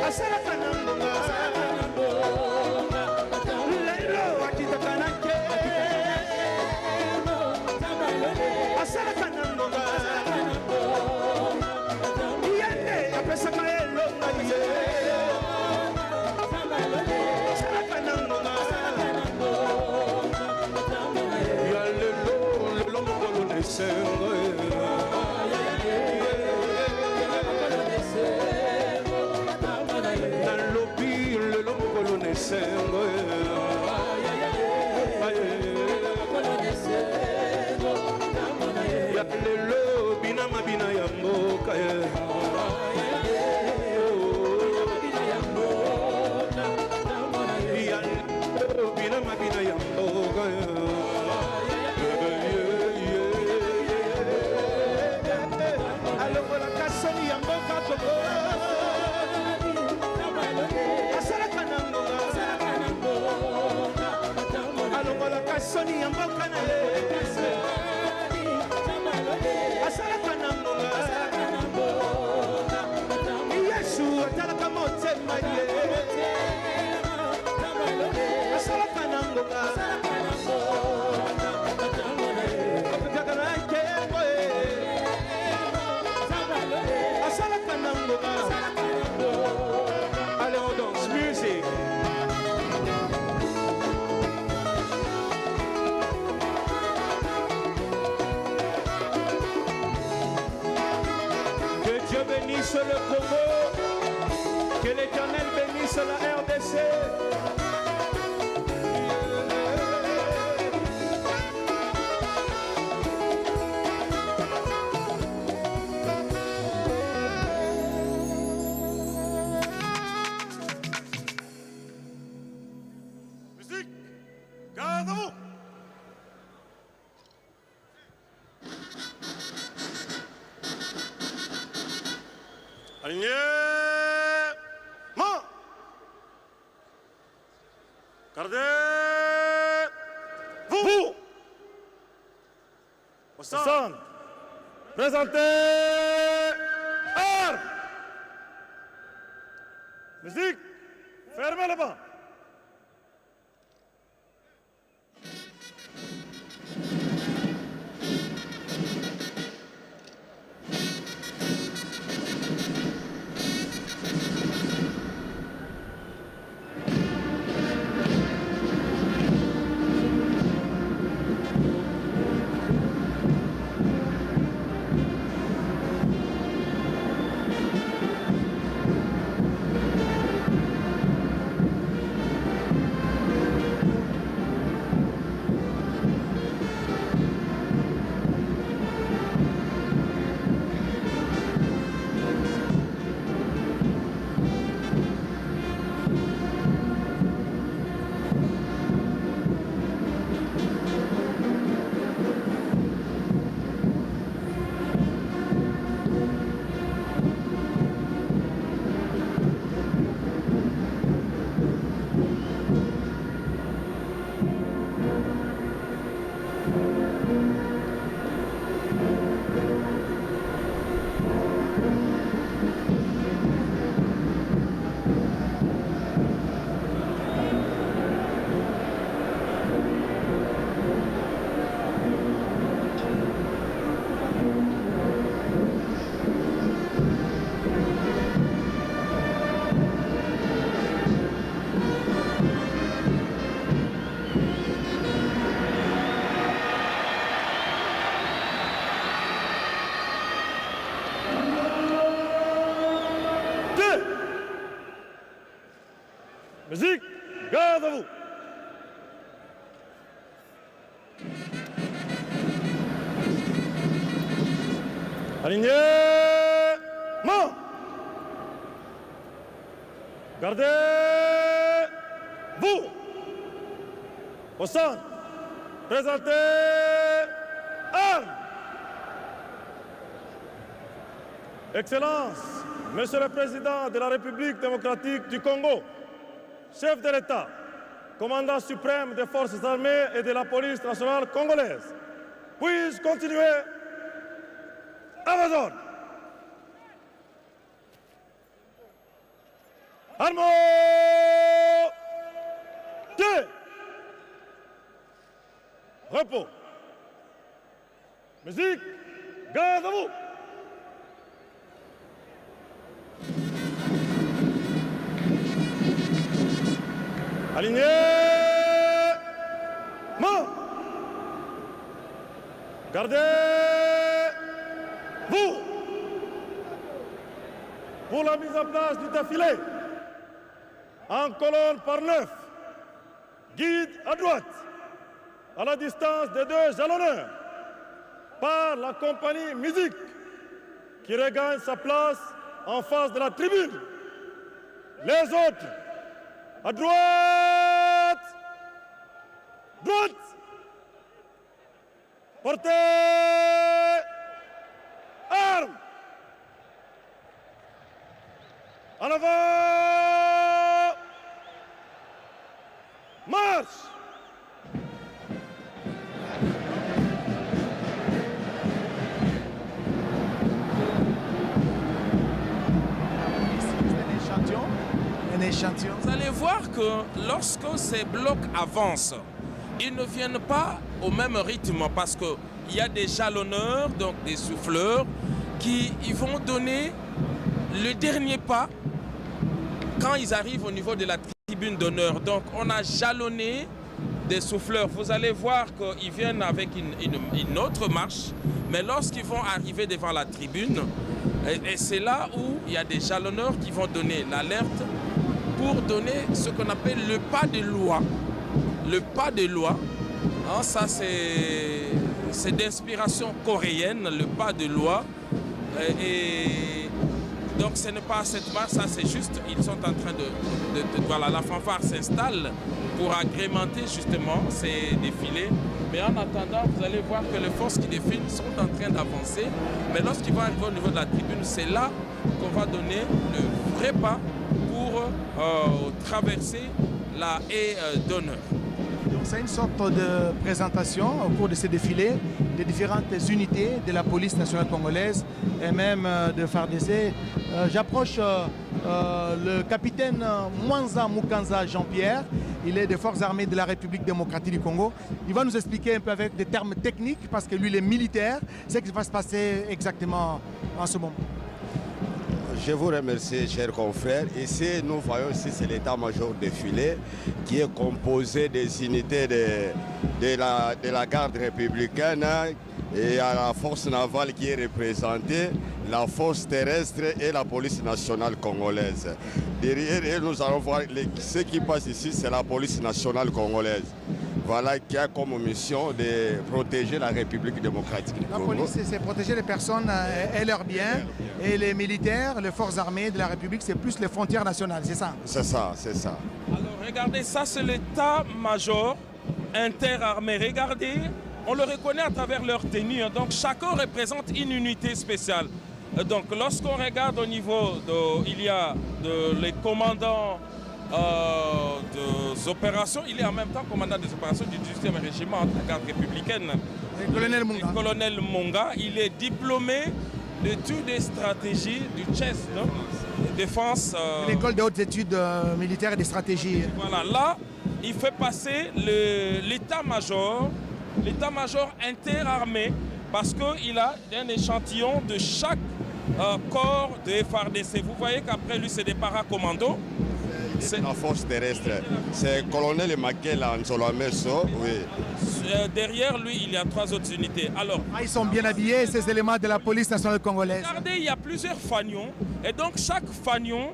Asala kanango nesengo nalobi lelo mokolo nesengo ya lelo bina mabina ya mboka mabina ya mboka alongola kasoni ya mboka koko asalaka na ngonga alongola kasoni ya mboka na ye asalaka na ngonga yesu atalaka motema ye asalaka na ngonga okutaka na nkembo asalaka na ngonga. Allez, on danse, musique. Que Dieu bénisse le Congo, que l'Éternel bénisse la RDC. Alignement. Gardez-vous. Au centre. Présentez. Armes. Musique. Fermez le banc. Musique, garde à vous. Alignement. Gardez-vous. Au centre. Présentez. Armes. Excellence, Monsieur le Président de la République démocratique du Congo, chef de l'État, commandant suprême des forces armées et de la police nationale congolaise, puis-je continuer à vos ordres. Armes! Deux! Repos! Musique! Garde à vous! Alignement. Gardez-vous pour la mise en place du défilé. En colonne par 9, guide à droite, à la distance de 2 jalonneurs, par la compagnie musique qui regagne sa place en face de la tribune. Les autres, à droite, droite, portez armes, en avant, marche. Vous allez voir que lorsque ces blocs avancent, ils ne viennent pas au même rythme parce qu'il y a des jalonneurs, donc des souffleurs, qui ils vont donner le dernier pas quand ils arrivent au niveau de la tribune d'honneur. Donc on a jalonné des souffleurs. Vous allez voir qu'ils viennent avec une autre marche, mais lorsqu'ils vont arriver devant la tribune, et c'est là où il y a des jalonneurs qui vont donner l'alerte pour donner ce qu'on appelle le pas de loi. Le pas de loi, hein, ça c'est d'inspiration coréenne, le pas de loi. Et donc ce n'est pas cette marche, ça c'est juste, ils sont en train voilà, la fanfare s'installe pour agrémenter justement ces défilés. Mais en attendant, vous allez voir que les forces qui défilent sont en train d'avancer. Mais lorsqu'ils vont arriver au niveau de la tribune, c'est là qu'on va donner le vrai pas pour traverser la haie d'honneur. C'est une sorte de présentation au cours de ces défilés des différentes unités de la police nationale congolaise et même de FARDC. J'approche le capitaine Mwanza Mukanza Jean-Pierre. Il est des forces armées de la République démocratique du Congo. Il va nous expliquer un peu avec des termes techniques parce que lui il est militaire. C'est ce qui va se passer exactement en ce moment. Je vous remercie, chers confrères. Ici, nous voyons ici, c'est l'état-major défilé qui est composé des unités de la garde républicaine et à la force navale qui est représentée, la force terrestre et la police nationale congolaise. Derrière eux, nous allons voir ce qui passe ici, c'est la police nationale congolaise. Voilà, qui a comme mission de protéger la République démocratique du Congo. La police, c'est protéger les personnes et leurs biens. Et les militaires, les forces armées de la République, c'est plus les frontières nationales, c'est ça? C'est ça, c'est ça. Alors regardez, ça c'est l'état-major interarmé. Regardez, on le reconnaît à travers leur tenue. Donc chacun représente une unité spéciale. Donc lorsqu'on regarde au niveau il y a les commandants des opérations, il est en même temps commandant des opérations du 18e régiment de la garde républicaine. Le colonel Monga. Le colonel Monga, il est diplômé d'études et stratégies du CHES, défense. L'école des hautes études militaires et des stratégies. Voilà, là, il fait passer l'état-major interarmé parce qu'il a un échantillon de chaque corps de FARDC. Vous voyez qu'après lui, c'est des paracommandos. C'est la force terrestre. C'est le colonel Makela Nzolameso, oui. Derrière lui, il y a 3 autres unités. Alors, ils sont bien habillés, ces éléments de la police nationale congolaise. Regardez, il y a plusieurs fanions. Et donc, chaque fanion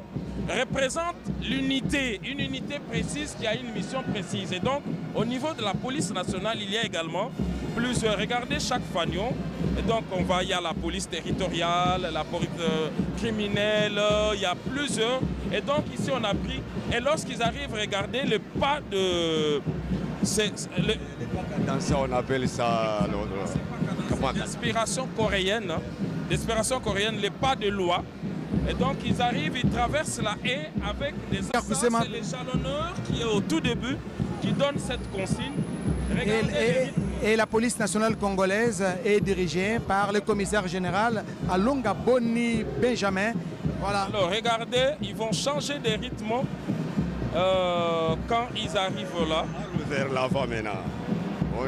représente l'unité, une unité précise qui a une mission précise. Et donc, au niveau de la police nationale, il y a également plusieurs. Regardez chaque fanion. Et donc, il y a la police territoriale, la police criminelle, il y a plusieurs. Et donc, ici, on a pris. Et lorsqu'ils arrivent, regardez le pas de. On appelle ça l'inspiration coréenne. L'inspiration coréenne, les pas de loi. Et donc, ils arrivent, ils traversent la haie avec des assassins. C'est les jalonneurs qui est au tout début, qui donnent cette consigne. Et la police nationale congolaise est dirigée par le commissaire général Alonga Boni Benjamin. Voilà. Alors regardez, ils vont changer de rythme quand ils arrivent là. Vers l'avant maintenant.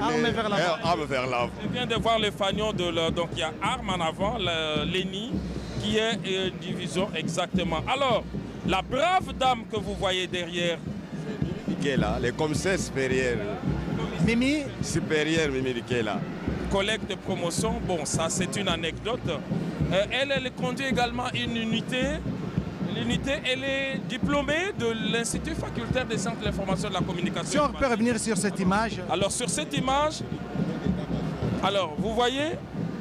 Arme vers l'avant. Je viens de voir les fanions donc il y a arme en avant, l'ENI, qui est une division exactement. Alors, la brave dame que vous voyez derrière. C'est Mimi Kela, le commissaire supérieur. Mimi supérieur Mimi Kela. collègue de promotion. Bon, ça c'est une anecdote. Elle conduit également une unité. L'unité, elle est diplômée de l'Institut facultaire des sciences de l'information et de la communication. Si on peut revenir sur cette image. Alors sur cette image, alors vous voyez,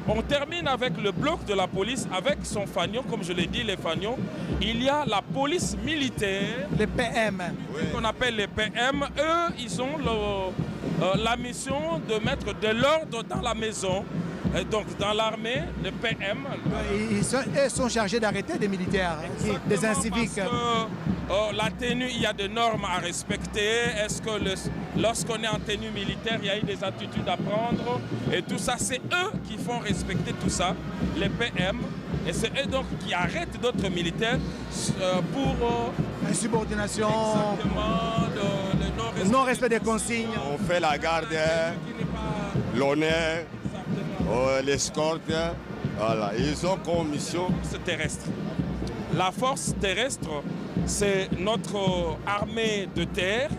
on termine avec le bloc de la police, avec son fanion, comme je l'ai dit, les fanions. Il y a la police militaire. Les PM. Qu'on appelle les PM. Eux, ils ont la mission de mettre de l'ordre dans la maison. Et donc dans l'armée, les PM... Ils sont chargés d'arrêter des militaires, des inciviques. Parce que, la tenue, il y a des normes à respecter. Est-ce que lorsqu'on est en tenue militaire, il y a eu des attitudes à prendre? Et tout ça, c'est eux qui font respecter tout ça, les PM. Et c'est eux donc qui arrêtent d'autres militaires pour... insubordination, le non-respect des consignes. On fait la garde, l'honneur, l'escorte. Voilà, ils ont comme mission... terrestre. La force terrestre, c'est notre armée de terre,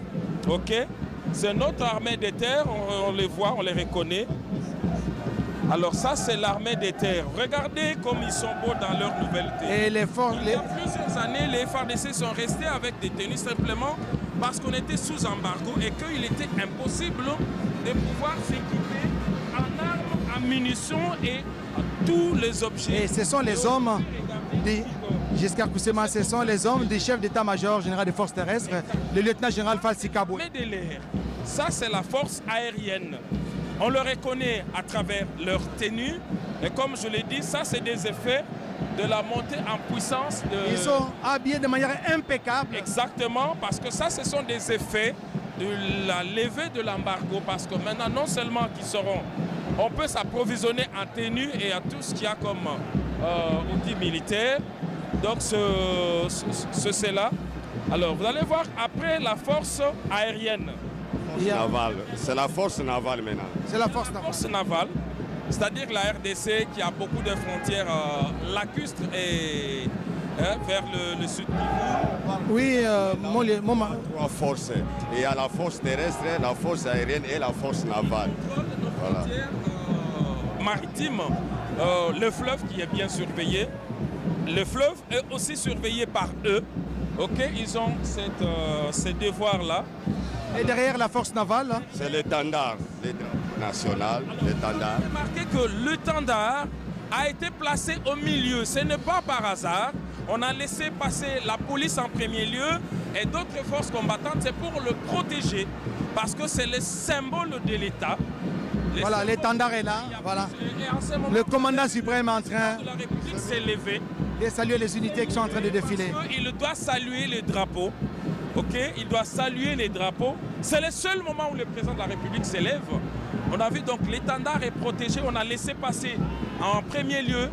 ok? C'est notre armée de terre, on les voit, on les reconnaît. Alors ça, c'est l'armée des terres. Regardez comme ils sont beaux dans leur nouvelle tenue. Et les forces... Il y a plusieurs années, les FARDC sont restés avec des tenues simplement parce qu'on était sous embargo et qu'il était impossible de pouvoir s'équiper en armes, en munitions et tous les objets. Et ce sont les hommes, Giscard Koussema, ce sont les hommes du chef d'état-major général des forces terrestres, le lieutenant-général Falsi Kaboué. Mais de l'air, ça c'est la force aérienne. On le reconnaît à travers leur tenue. Et comme je l'ai dit, ça c'est des effets de la montée en puissance. Ils sont habillés de manière impeccable. Exactement, parce que ça, ce sont des effets de la levée de l'embargo. Parce que maintenant, non seulement qu'ils seront, on peut s'approvisionner en tenue et à tout ce qu'il y a comme outils militaires. Donc, c'est là. Alors, vous allez voir, après la force aérienne. Navale. C'est la force navale maintenant. C'est la force navale. C'est-à-dire la RDC qui a beaucoup de frontières lacustres et vers le sud. Oui, trois forces. Il y a la force terrestre, la force aérienne et la force navale. Voilà. Maritime, le fleuve qui est bien surveillé. Le fleuve est aussi surveillé par eux. Ok, ils ont ces devoirs-là. Et derrière la force navale, c'est l'étendard national, l'étendard. Remarquez que l'étendard a été placé au milieu. Ce n'est pas par hasard. On a laissé passer la police en premier lieu et d'autres forces combattantes. C'est pour le protéger parce que c'est le symbole de l'État. Voilà, l'étendard est là. Voilà. Le commandant suprême est en train la République s'est levé. De saluer les unités qui sont en train de défiler. Il doit saluer les drapeaux. Ok, il doit saluer les drapeaux. C'est le seul moment où le président de la République s'élève. On a vu donc l'étendard est protégé. On a laissé passer en premier lieu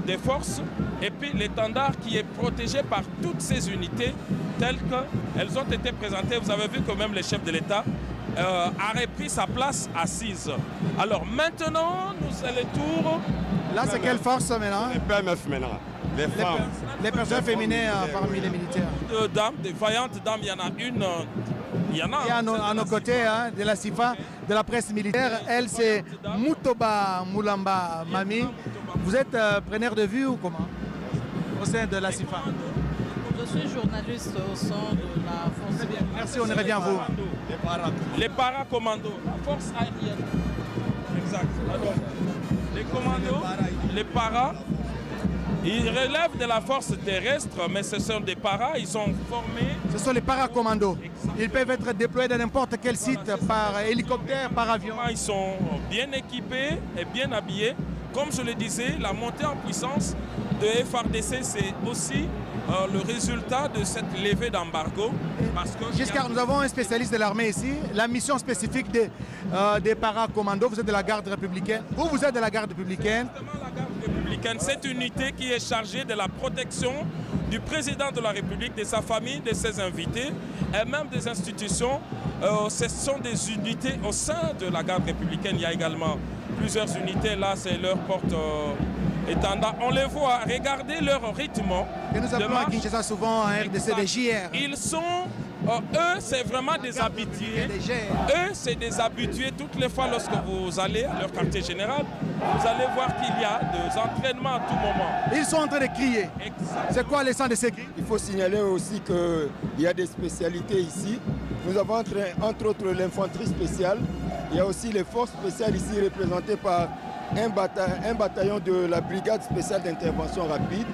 des forces. Et puis l'étendard qui est protégé par toutes ces unités telles qu'elles ont été présentées. Vous avez vu que même le chef de l'État a repris sa place assise. Alors maintenant, nous c'est le tour. Là, c'est quelle force maintenant? Les PMF maintenant. Les femmes. Les personnes féminines parmi les militaires. Des vaillantes dames, il y en a une. Il y en a. Et à nos côtés, hein, de la CIFA, de la presse militaire, elle c'est Moutoba Moulamba Mami. Vous êtes preneur de vue ou comment? Au sein de la CIFA. Je suis journaliste au sein de la force aérienne. Merci, on revient à vous. Les paracommandos, la force aérienne. Exact. Alors, les commandos, les paras, ils relèvent de la force terrestre, mais ce sont des paras, ils sont formés. Ce sont les paracommandos. Ils peuvent être déployés dans n'importe quel site par hélicoptère, par avion. Ils sont bien équipés et bien habillés. Comme je le disais, la montée en puissance de FARDC, c'est aussi le résultat de cette levée d'embargo. Giscard, nous avons un spécialiste de l'armée ici. La mission spécifique des paracommandos, vous êtes de la garde républicaine. Vous êtes de la garde républicaine. La garde républicaine, c'est une unité qui est chargée de la protection du président de la République, de sa famille, de ses invités et même des institutions. Ce sont des unités au sein de la garde républicaine. Il y a également plusieurs unités. Là, c'est leur porte-étendard. On les voit, regardez leur rythme. Et nous appelons à Kinshasa souvent un RDC de JR. Ils sont eux, c'est vraiment des habitués. Eux, c'est des habitués. Toutes les fois, lorsque vous allez à leur quartier général, vous allez voir qu'il y a des entraînements à tout moment. Ils sont en train de crier. C'est quoi le sens de ces cris? Il faut signaler aussi qu'il y a des spécialités ici. Nous avons entre autres l'infanterie spéciale. Il y a aussi les forces spéciales ici représentées par un bataillon de la brigade spéciale d'intervention rapide.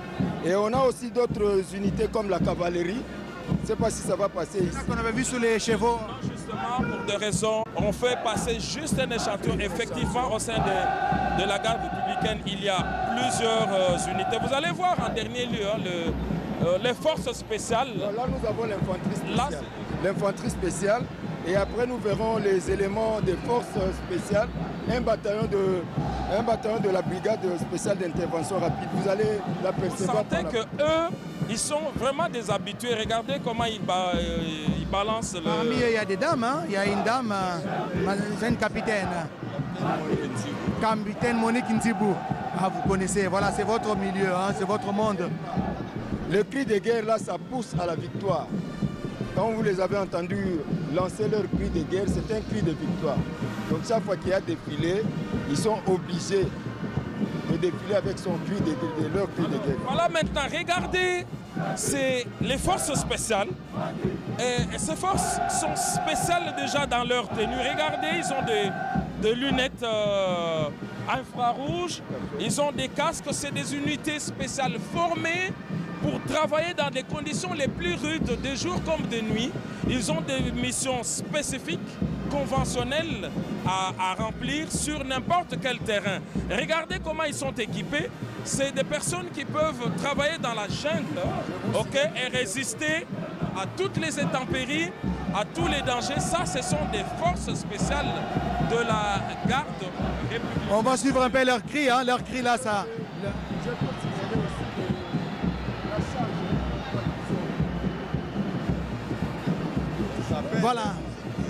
Et on a aussi d'autres unités comme la cavalerie. Je ne sais pas si ça va passer ici. C'est ça qu'on avait vu sur les chevaux. Non, justement, pour des raisons, on fait passer juste un échantillon. Effectivement, au sein de la garde républicaine, il y a plusieurs unités. Vous allez voir en dernier lieu les forces spéciales. Là, nous avons l'infanterie spéciale. L'infanterie spéciale. Et après, nous verrons les éléments des forces spéciales. Un bataillon de la brigade spéciale d'intervention rapide. Vous allez l'apercevoir. Vous sentez qu'eux, ils sont vraiment des habitués. Regardez comment ils balancent le... Parmi eux, il y a des dames. Hein? Il y a une dame, c'est une capitaine. Capitaine Monique Ntibou. Ah, vous connaissez, voilà, c'est votre milieu, hein? C'est votre monde. Le cri de guerre, là, ça pousse à la victoire. Quand vous les avez entendus lancer leur cri de guerre, c'est un cri de victoire. Donc chaque fois qu'il y a défilé, ils sont obligés de défiler avec leur cri de guerre. Voilà, maintenant, regardez, c'est les forces spéciales. Et ces forces sont spéciales déjà dans leur tenue. Regardez, ils ont des lunettes infrarouges, ils ont des casques, c'est des unités spéciales formées pour travailler dans des conditions les plus rudes, de jour comme de nuit. Ils ont des missions spécifiques, conventionnelles à remplir sur n'importe quel terrain. Regardez comment ils sont équipés. C'est des personnes qui peuvent travailler dans la jungle, et résister à toutes les intempéries, à tous les dangers. Ça, ce sont des forces spéciales de la garde républicaine. On va suivre un peu leur cri, hein? Leur cri là, ça...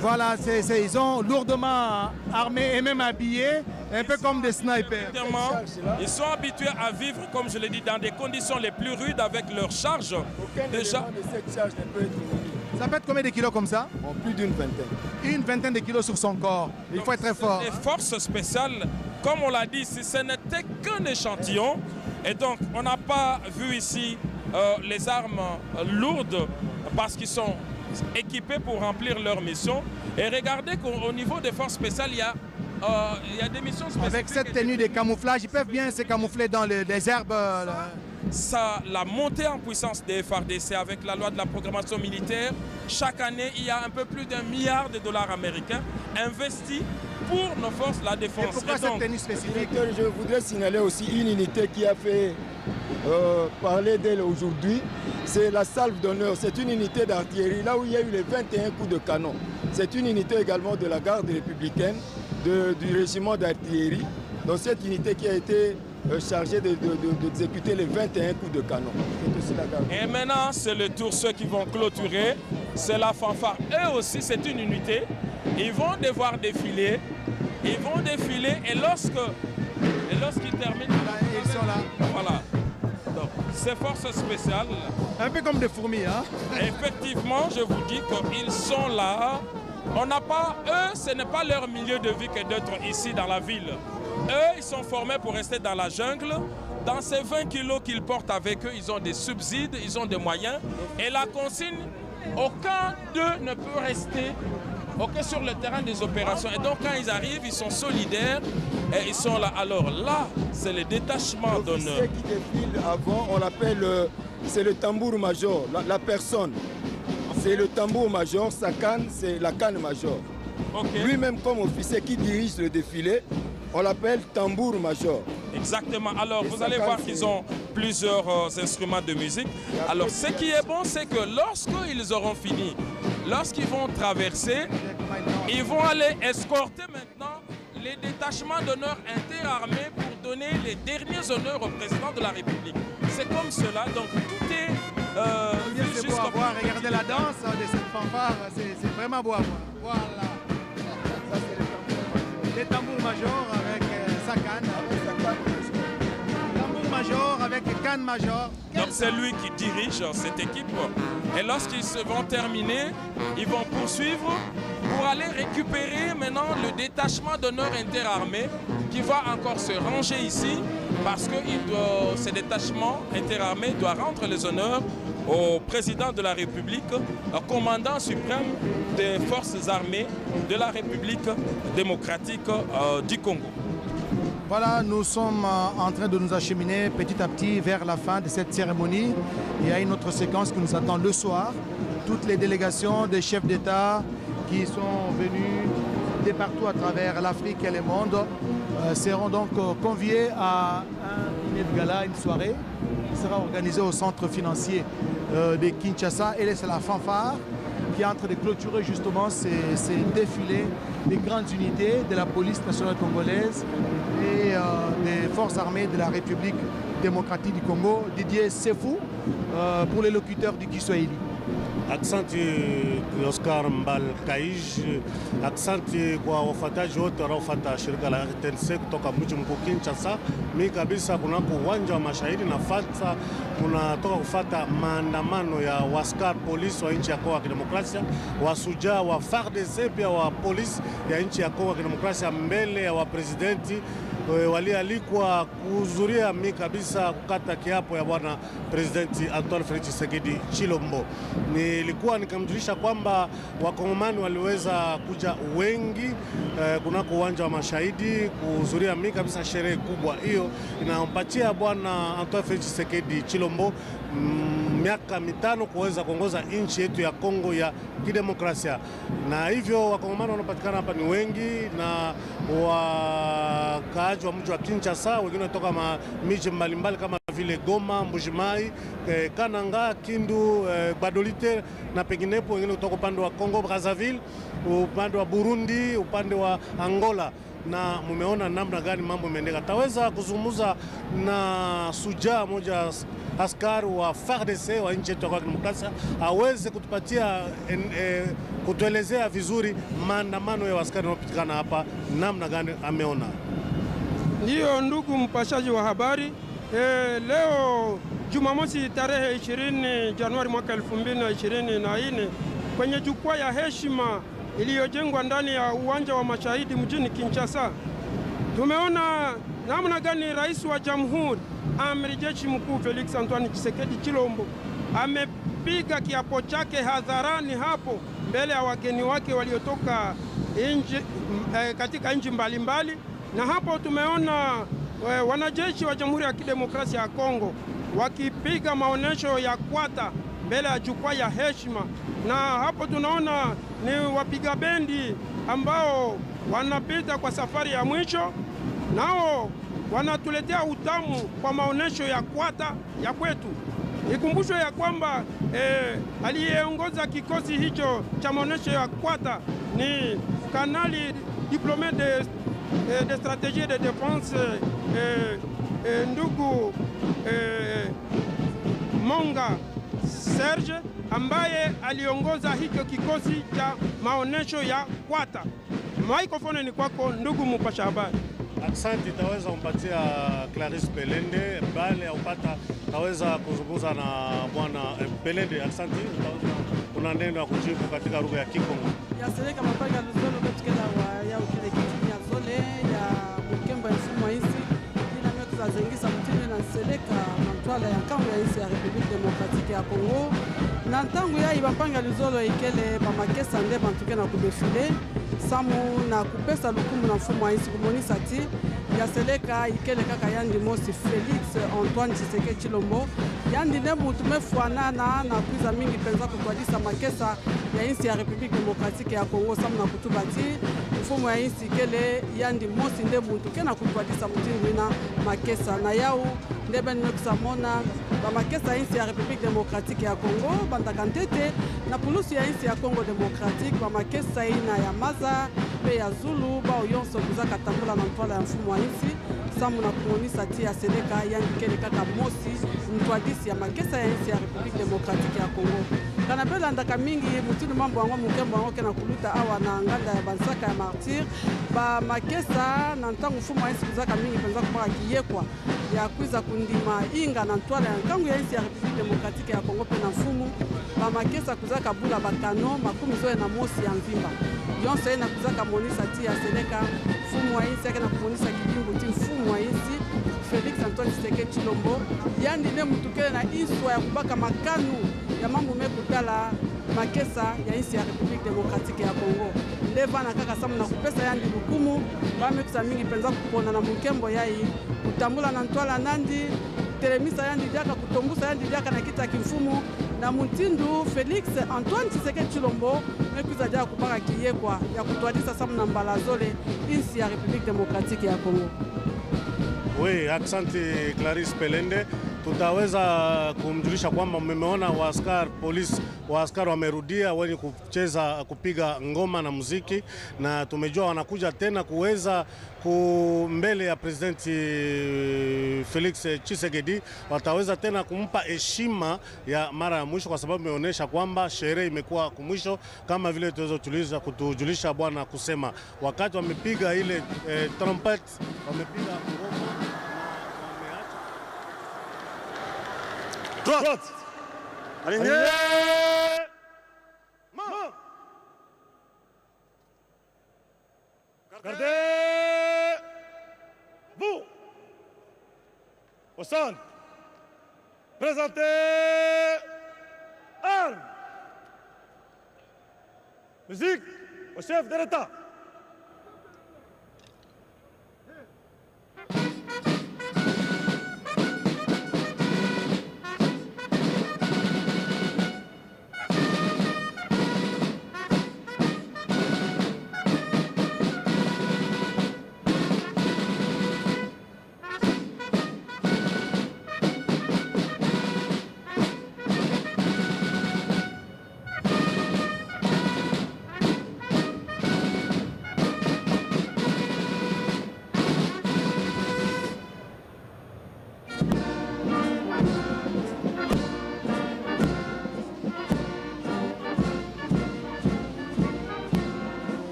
Voilà, ils sont lourdement armés et même habillés, un peu comme des snipers. Ils sont habitués à vivre, comme je l'ai dit, dans des conditions les plus rudes avec leurs charges. Déjà, de cette charge ne peut être remis. Ça peut être combien de kilos comme ça? Plus d'une vingtaine. Une vingtaine de kilos sur son corps. Il faut être très fort. Les forces spéciales, comme on l'a dit, si ce n'était qu'un échantillon, et donc on n'a pas vu ici les armes lourdes parce qu'ils sont équipés pour remplir leur mission. Et regardez qu'au niveau des forces spéciales, il y a des missions spécifiques. Avec cette tenue de camouflage, ils peuvent bien se camoufler dans les herbes. Ça, la montée en puissance des FARDC avec la loi de la programmation militaire, chaque année, il y a un peu plus d'1 milliard de dollars américains investis pour nos forces de la défense. Et pourquoi cette tenue spécifique? Je voudrais signaler aussi une unité qui a fait parler d'elle aujourd'hui. C'est la salve d'honneur. C'est une unité d'artillerie, là où il y a eu les 21 coups de canon. C'est une unité également de la garde républicaine, du régiment d'artillerie. Donc cette unité qui a été chargée d'exécuter les 21 coups de canon. Aussi la garde. Et maintenant, c'est le tour, ceux qui vont clôturer. C'est la fanfare. Eux aussi, c'est une unité. Ils vont devoir défiler. Ils vont défiler et lorsqu'ils terminent, ils sont là. Voilà. Donc, ces forces spéciales. Un peu comme des fourmis, hein? Effectivement, je vous dis qu'ils sont là. On n'a pas, eux, ce n'est pas leur milieu de vie que d'être ici dans la ville. Eux, ils sont formés pour rester dans la jungle. Dans ces 20 kilos qu'ils portent avec eux, ils ont des subsides, ils ont des moyens. Et la consigne, aucun d'eux ne peut rester sur le terrain des opérations. Et donc, quand ils arrivent, ils sont solidaires et ils sont là. Alors là, c'est le détachement d'honneur. L'officier qui défile avant, on l'appelle, c'est le tambour-major, la personne. C'est le tambour-major, sa canne, c'est la canne-major. Lui-même, comme officier qui dirige le défilé, on l'appelle tambour-major. Exactement. Alors, vous allez voir qu'ils ont plusieurs instruments de musique. Alors, ce qui est bon, c'est que lorsqu'ils auront fini, lorsqu'ils vont traverser, ils vont aller escorter maintenant les détachements d'honneur interarmés pour donner les derniers honneurs au président de la République. C'est comme cela. Donc, tout est... c'est beau à voir. Regardez la danse de cette fanfare. C'est vraiment beau à voir. Voilà. Les tambours majors avec sa canne. Tambour major avec Can Major. Donc c'est lui qui dirige cette équipe. Et lorsqu'ils se vont terminer, ils vont poursuivre pour aller récupérer maintenant le détachement d'honneur interarmé qui va encore se ranger ici parce que ce détachement interarmé doit rendre les honneurs au président de la République, au commandant suprême des forces armées de la République démocratique du Congo. Voilà, nous sommes en train de nous acheminer petit à petit vers la fin de cette cérémonie. Il y a une autre séquence qui nous attend le soir. Toutes les délégations des chefs d'État qui sont venus de partout à travers l'Afrique et le monde seront donc conviés à un dîner de gala, une soirée qui sera organisée au centre financier de Kinshasa. Et c'est la fanfare qui est en train de clôturer justement ces défilés des grandes unités de la police nationale congolaise et des forces armées de la République démocratique du Congo. Didier Sefou pour les locuteurs du Kiswahili. Asante Oscar Mbal Kaij, asante kwa wafuataji wote wanaofuata shirika la RTNC kutoka mji mkuu Kinshasa. Mimi kabisa kunako uwanja wa Mashahidi nafata tunatoka kufuata maandamano ya waskar polisi wa nchi ya Kongo ya Kidemokrasia, wasujaa wa FARDC pia wa polisi ya nchi ya Kongo ya Kidemokrasia mbele ya wapresidenti walialikwa kuhudhuria mimi kabisa kukata kiapo ya bwana presidenti Antoine Felix Tshisekedi Chilombo. Nilikuwa nikamjulisha kwamba wakongomani waliweza kuja wengi kunako uwanja wa Mashahidi kuhudhuria mimi kabisa sherehe kubwa hiyo inampatia bwana Antoine Felix Tshisekedi Chilombo miaka 5 kuweza kuongoza nchi yetu ya Kongo ya Kidemokrasia. Na hivyo wakongomani wanapatikana hapa ni wengi na wakaaji wa mji wa Kinshasa, wengine kutoka miji mbalimbali kama vile Goma, Mbujimai, Kananga, Kindu, Badolite na penginepo, wengine kutoka upande wa Kongo Brazzaville, upande wa Burundi, upande wa Angola. Na mumeona namna gani mambo yameendeka. Taweza kuzungumza na sujaa moja askari wa FARDC wa nchi yetu ya Kidemokrasia aweze kutupatia kutuelezea vizuri maandamano ya askari wanaopatikana hapa namna gani ameona. Ndiyo ndugu mpashaji wa habari, leo Jumamosi tarehe 20 Januari mwaka 2024 kwenye jukwaa ya heshima iliyojengwa ndani ya uwanja wa Mashahidi mjini Kinshasa, tumeona namna gani rais wa jamhuri amiri jeshi mkuu Felix Antoine Tshisekedi Chilombo amepiga kiapo chake hadharani hapo mbele ya wageni wake waliotoka katika nchi mbalimbali. Na hapo tumeona wanajeshi wa Jamhuri ya Kidemokrasia ya Kongo wakipiga maonesho ya kwata mbele ya jukwaa ya heshima, na hapo tunaona ni wapiga bendi ambao wanapita kwa safari ya mwisho, nao wanatuletea utamu kwa maonesho ya kwata ya kwetu. Ikumbusho ya kwamba aliyeongoza kikosi hicho cha maonesho ya kwata ni kanali diplômé de stratégie de défense ndugu Monga Serge, ambaye aliongoza hicho kikosi cha maonesho ya kwata. Microphone ni kwako ndugu mpasha habari. Asante, taweza kumpatia Clarisse Pelende bale ya upata taweza kuzungumza na bwana Pelende. Asante, kuna neno ya kujibu katika lugha ya Kikongo. Ya sereka mapanga luzolo katika ya ukilekiti ya zole ya mkemba mfumo hizi ina mioto za zengisa mtini na seleka mantwala ya kambo ya hizi ya Republique Démocratique ya Congo. Na ntangu ya ibapanga luzolo ikele bamakesa nde bantuke na kubefile samu na kupesa lukumu na mfumo hizi kumonisa ti ya seleka ikele kaka yandi mosi Felix Antoine Tshisekedi Chilombo yandi ne mutu mefuana na kuiza mingi penza kutwadisa makesa ya insi ya Republique Démocratique ya Congo samu na kutubati mfumo ya insi ikele yandi mosi nde mutu kena kutwadisa mutini na makesa na yau ndebe nekusamona bamakesa insi ya République démocratique ya Congo bandakantete na pulusu ya insi ya Congo démocratique bamakesa ina ya maza pe ya zulu ba oyonso kuzaka tambula na ntwala ya mfumo wa insi samu na kumonisa ti ya seleka yandikele kaka mosi ntwadisi ya makesa ya insi ya République démocratique ya Congo kana bela ndaka mingi mutini mambo wango mukembo wango kena kuluta awa na nganda ya bansaka ya martyr ba makesa na ntangu mfumo wa insi kuzaka mingi penza kubaka kiyekwa ya kwiza kundima inga na ntwala ya nkangu ya insi ya République démocratique ya Congo pe na mfumu bamakesa kuzaka bula bakano makumi zoe na mosi ya mvimba yonso ye na kuzaka monisa ti ya seleka mfumu wa insi yake na kumonisa kibingu ti mfumu wa insi Félix Antoine Tshisekedi Tshilombo yandi ne mutukele na iswa ya kubaka makanu ya mambo mekutala makesa ya insi ya République démocratique ya Congo nde vana kaka samu na kupesa yandi lukumu bamekusa mingi penza kupona na mukembo yai kutambula na ntwala nandi telemisa yandi diaka kutombusa yandi diaka na kita kimfumu na mutindu Félix Antoine Tshisekedi Tshilombo mekusa dia kubaka kiyekwa ya kutwadisa samu na mbala zole insi ya République démocratique ya Congo. Oui, asante Clarisse Pelende. Tutaweza kumjulisha kwamba mmeona waaskari wamerudia wenye kucheza kupiga ngoma na muziki, na tumejua wanakuja tena kuweza mbele ya Presidenti Felix Tshisekedi, wataweza tena kumpa heshima ya mara ya mwisho, kwa sababu imeonyesha kwamba sherehe imekuwa kumwisho, kama vile tuweza kutujulisha bwana kusema wakati wamepiga ile trumpet, wamepiga ngoma. Droite. Aligné. Main. Gardez. Vous. Au centre. Présentez. Armes. Musique au chef de l'État.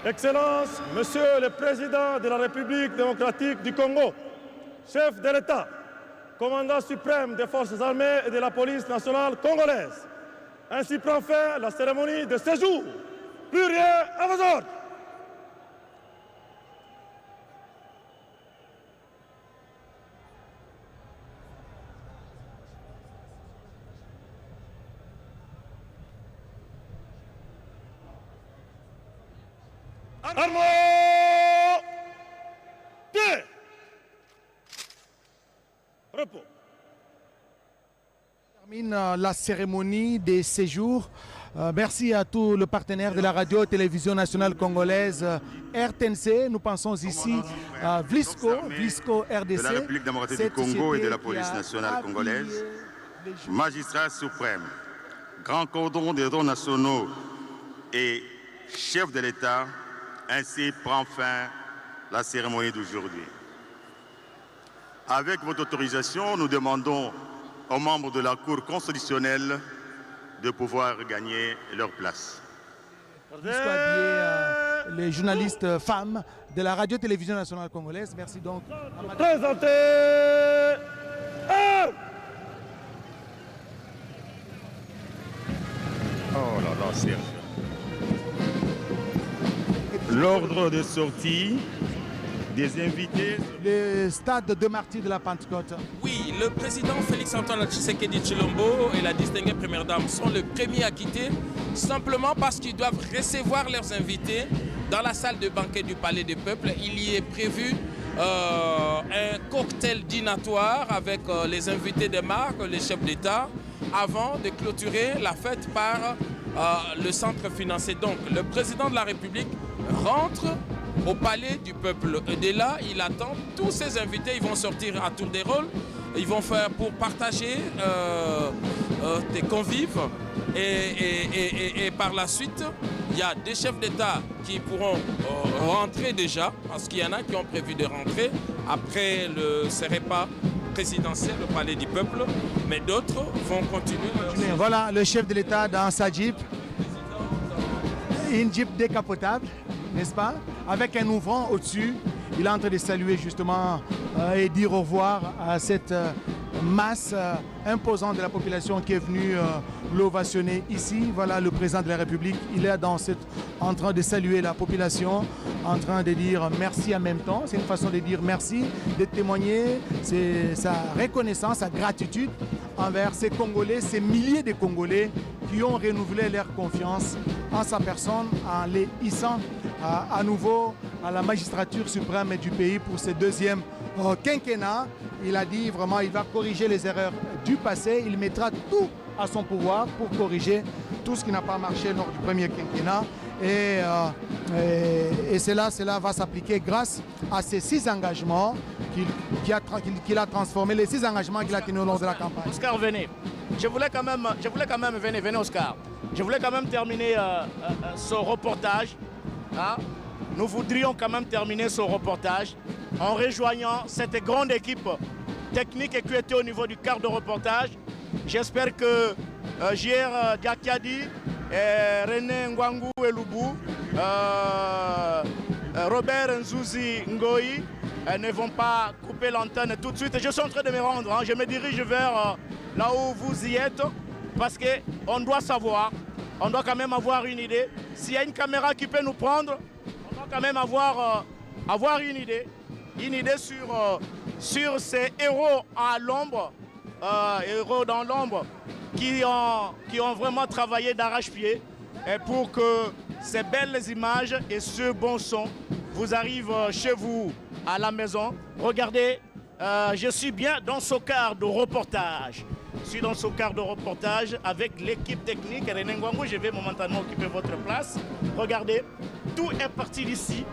Excellence, Monsieur le Président de la République démocratique du Congo, chef de l'État, commandant suprême des forces armées et de la police nationale congolaise. Ainsi prend fin la cérémonie de séjour. Plus rien à vos ordres. Armo! Repos. Termine la cérémonie des séjours. Merci à tous les partenaires de la radio-télévision nationale congolaise RTNC. Nous pensons ici à Vlisco RDC. De la République démocratique du Congo et de la police nationale congolaise. Magistrat suprême, grand cordon des ordres nationaux et chef de l'État. Ainsi prend fin la cérémonie d'aujourd'hui. Avec votre autorisation, nous demandons aux membres de la Cour constitutionnelle de pouvoir gagner leur place. Les journalistes femmes de la radio-télévision nationale congolaise. Merci donc. Présentez. Oh là là, Serge. L'ordre de sortie des invités. Le stade de Martyrs de la Pentecôte. Oui, le président Félix-Antoine Tshisekedi Tshilombo et la distinguée première dame sont les premiers à quitter, simplement parce qu'ils doivent recevoir leurs invités dans la salle de banquet du Palais du Peuple. Il y est prévu un cocktail dînatoire avec les invités des marques, les chefs d'État, avant de clôturer la fête par le centre financier. Donc, le président de la République rentre au Palais du Peuple. Et dès là, il attend tous ses invités. Ils vont sortir à tour des rôles. Ils vont faire pour partager des convives. Et par la suite, il y a des chefs d'État qui pourront rentrer déjà, parce qu'il y en a qui ont prévu de rentrer après ce repas présidentiel au Palais du Peuple, mais d'autres vont continuer. Voilà le chef de l'État dans sa Jeep, une Jeep décapotable, n'est-ce pas, avec un ouvrant au-dessus. Il est en train de saluer justement et dire au revoir à cette masse imposante de la population qui est venue l'ovationner ici. Voilà le président de la République, il est en train de saluer la population, en train de dire merci en même temps. C'est une façon de dire merci, de témoigner sa reconnaissance, sa gratitude envers ces Congolais, ces milliers de Congolais qui ont renouvelé leur confiance en sa personne, en les hissant à nouveau à la magistrature suprême du pays pour ce deuxième quinquennat. Il a dit vraiment il va corriger les erreurs du passé, il mettra tout à son pouvoir pour corriger tout ce qui n'a pas marché lors du premier quinquennat. Et cela va s'appliquer grâce à ces 6 engagements qu'il a transformés, les 6 engagements qu'il a tenus au long de la campagne. Oscar, venez. Je voulais quand même, venez Oscar. Je voulais quand même terminer ce reportage. Hein? Nous voudrions quand même terminer ce reportage en rejoignant cette grande équipe technique qui était au niveau du quart de reportage. J'espère que J.R. Diakadi, René Ngwangu Elubu, Robert Nzouzi Ngoyi ne vont pas couper l'antenne tout de suite. Je suis en train de me rendre, hein. Je me dirige vers là où vous y êtes, parce qu'on doit savoir, on doit quand même avoir une idée. S'il y a une caméra qui peut nous prendre, on doit quand même avoir une idée sur ces héros à l'ombre, héros dans l'ombre, qui ont vraiment travaillé d'arrache-pied pour que ces belles images et ce bon son vous arrivent chez vous à la maison. Regardez, je suis bien dans ce quart de reportage. Je suis dans ce quart de reportage avec l'équipe technique. René Ngwangu, je vais momentanément occuper votre place. Regardez, tout est parti d'ici.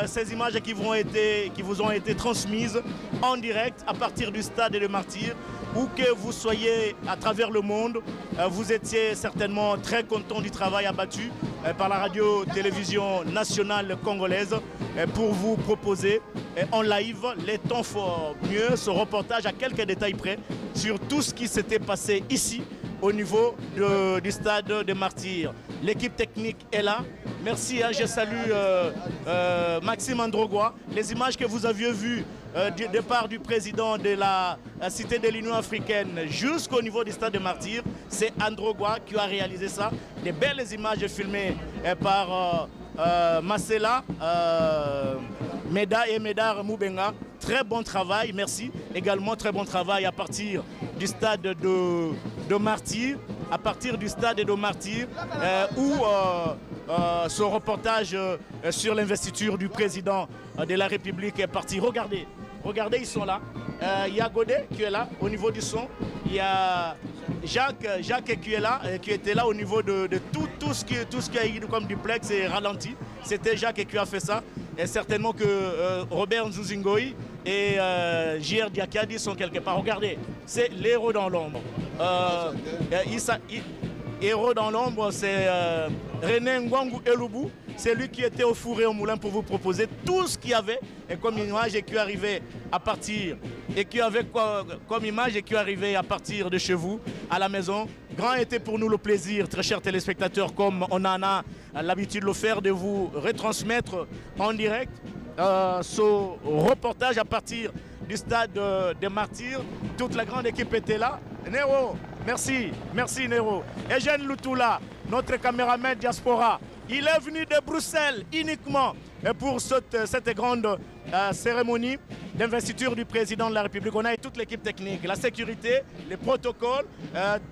Ces images qui vous ont été transmises en direct à partir du stade de Martyrs. Où que vous soyez à travers le monde, vous étiez certainement très content du travail abattu par la radio-télévision nationale congolaise pour vous proposer en live les temps forts, mieux ce reportage à quelques détails près sur tout ce qui s'était passé ici au niveau du stade de Martyrs. L'équipe technique est là. Merci, hein, je salue Maxime Androgua. Les images que vous aviez vues du départ du président de la Cité de l'Union africaine jusqu'au niveau du stade de Martyrs, c'est Androgua qui a réalisé ça. Des belles images filmées par Marcela, Meda et Medar Moubenga. Très bon travail, merci. Également très bon travail à partir du stade de Martyrs, où ce reportage sur l'investiture du président de la République est parti. Regardez, ils sont là. Il y a Godet qui est là au niveau du son. Il y a Jacques qui est là, qui était là au niveau de tout ce qui a eu comme duplex et ralenti. C'était Jacques qui a fait ça. Et certainement que Robert Nzouzingoï et J.R. Diakadi sont quelque part. Regardez, c'est l'héros dans l'ombre. Héros dans l'ombre, c'est René Ngwangu Elubu. C'est lui qui était au four et au moulin pour vous proposer tout ce qu'il y avait et comme image et qui arrivait à partir de chez vous à la maison. Grand était pour nous le plaisir, très chers téléspectateurs, comme on en a l'habitude de le faire, de vous retransmettre en direct ce reportage à partir du stade des Martyrs. Toute la grande équipe était là. Nero, merci Nero. Eugène Lutoula, notre caméraman diaspora. Il est venu de Bruxelles uniquement pour cette grande cérémonie d'investiture du président de la République. On a toute l'équipe technique, la sécurité, les protocoles,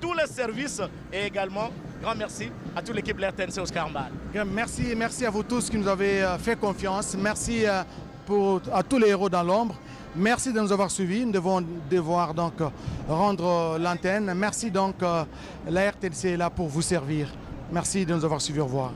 tous les services et également, grand merci à toute l'équipe de l'RTNC Oscar Mbal. Merci à vous tous qui nous avez fait confiance. Merci à tous les héros dans l'ombre. Merci de nous avoir suivis. Nous devons devoir donc rendre l'antenne. Merci donc, la RTNC est là pour vous servir. Merci de nous avoir suivis. Au revoir.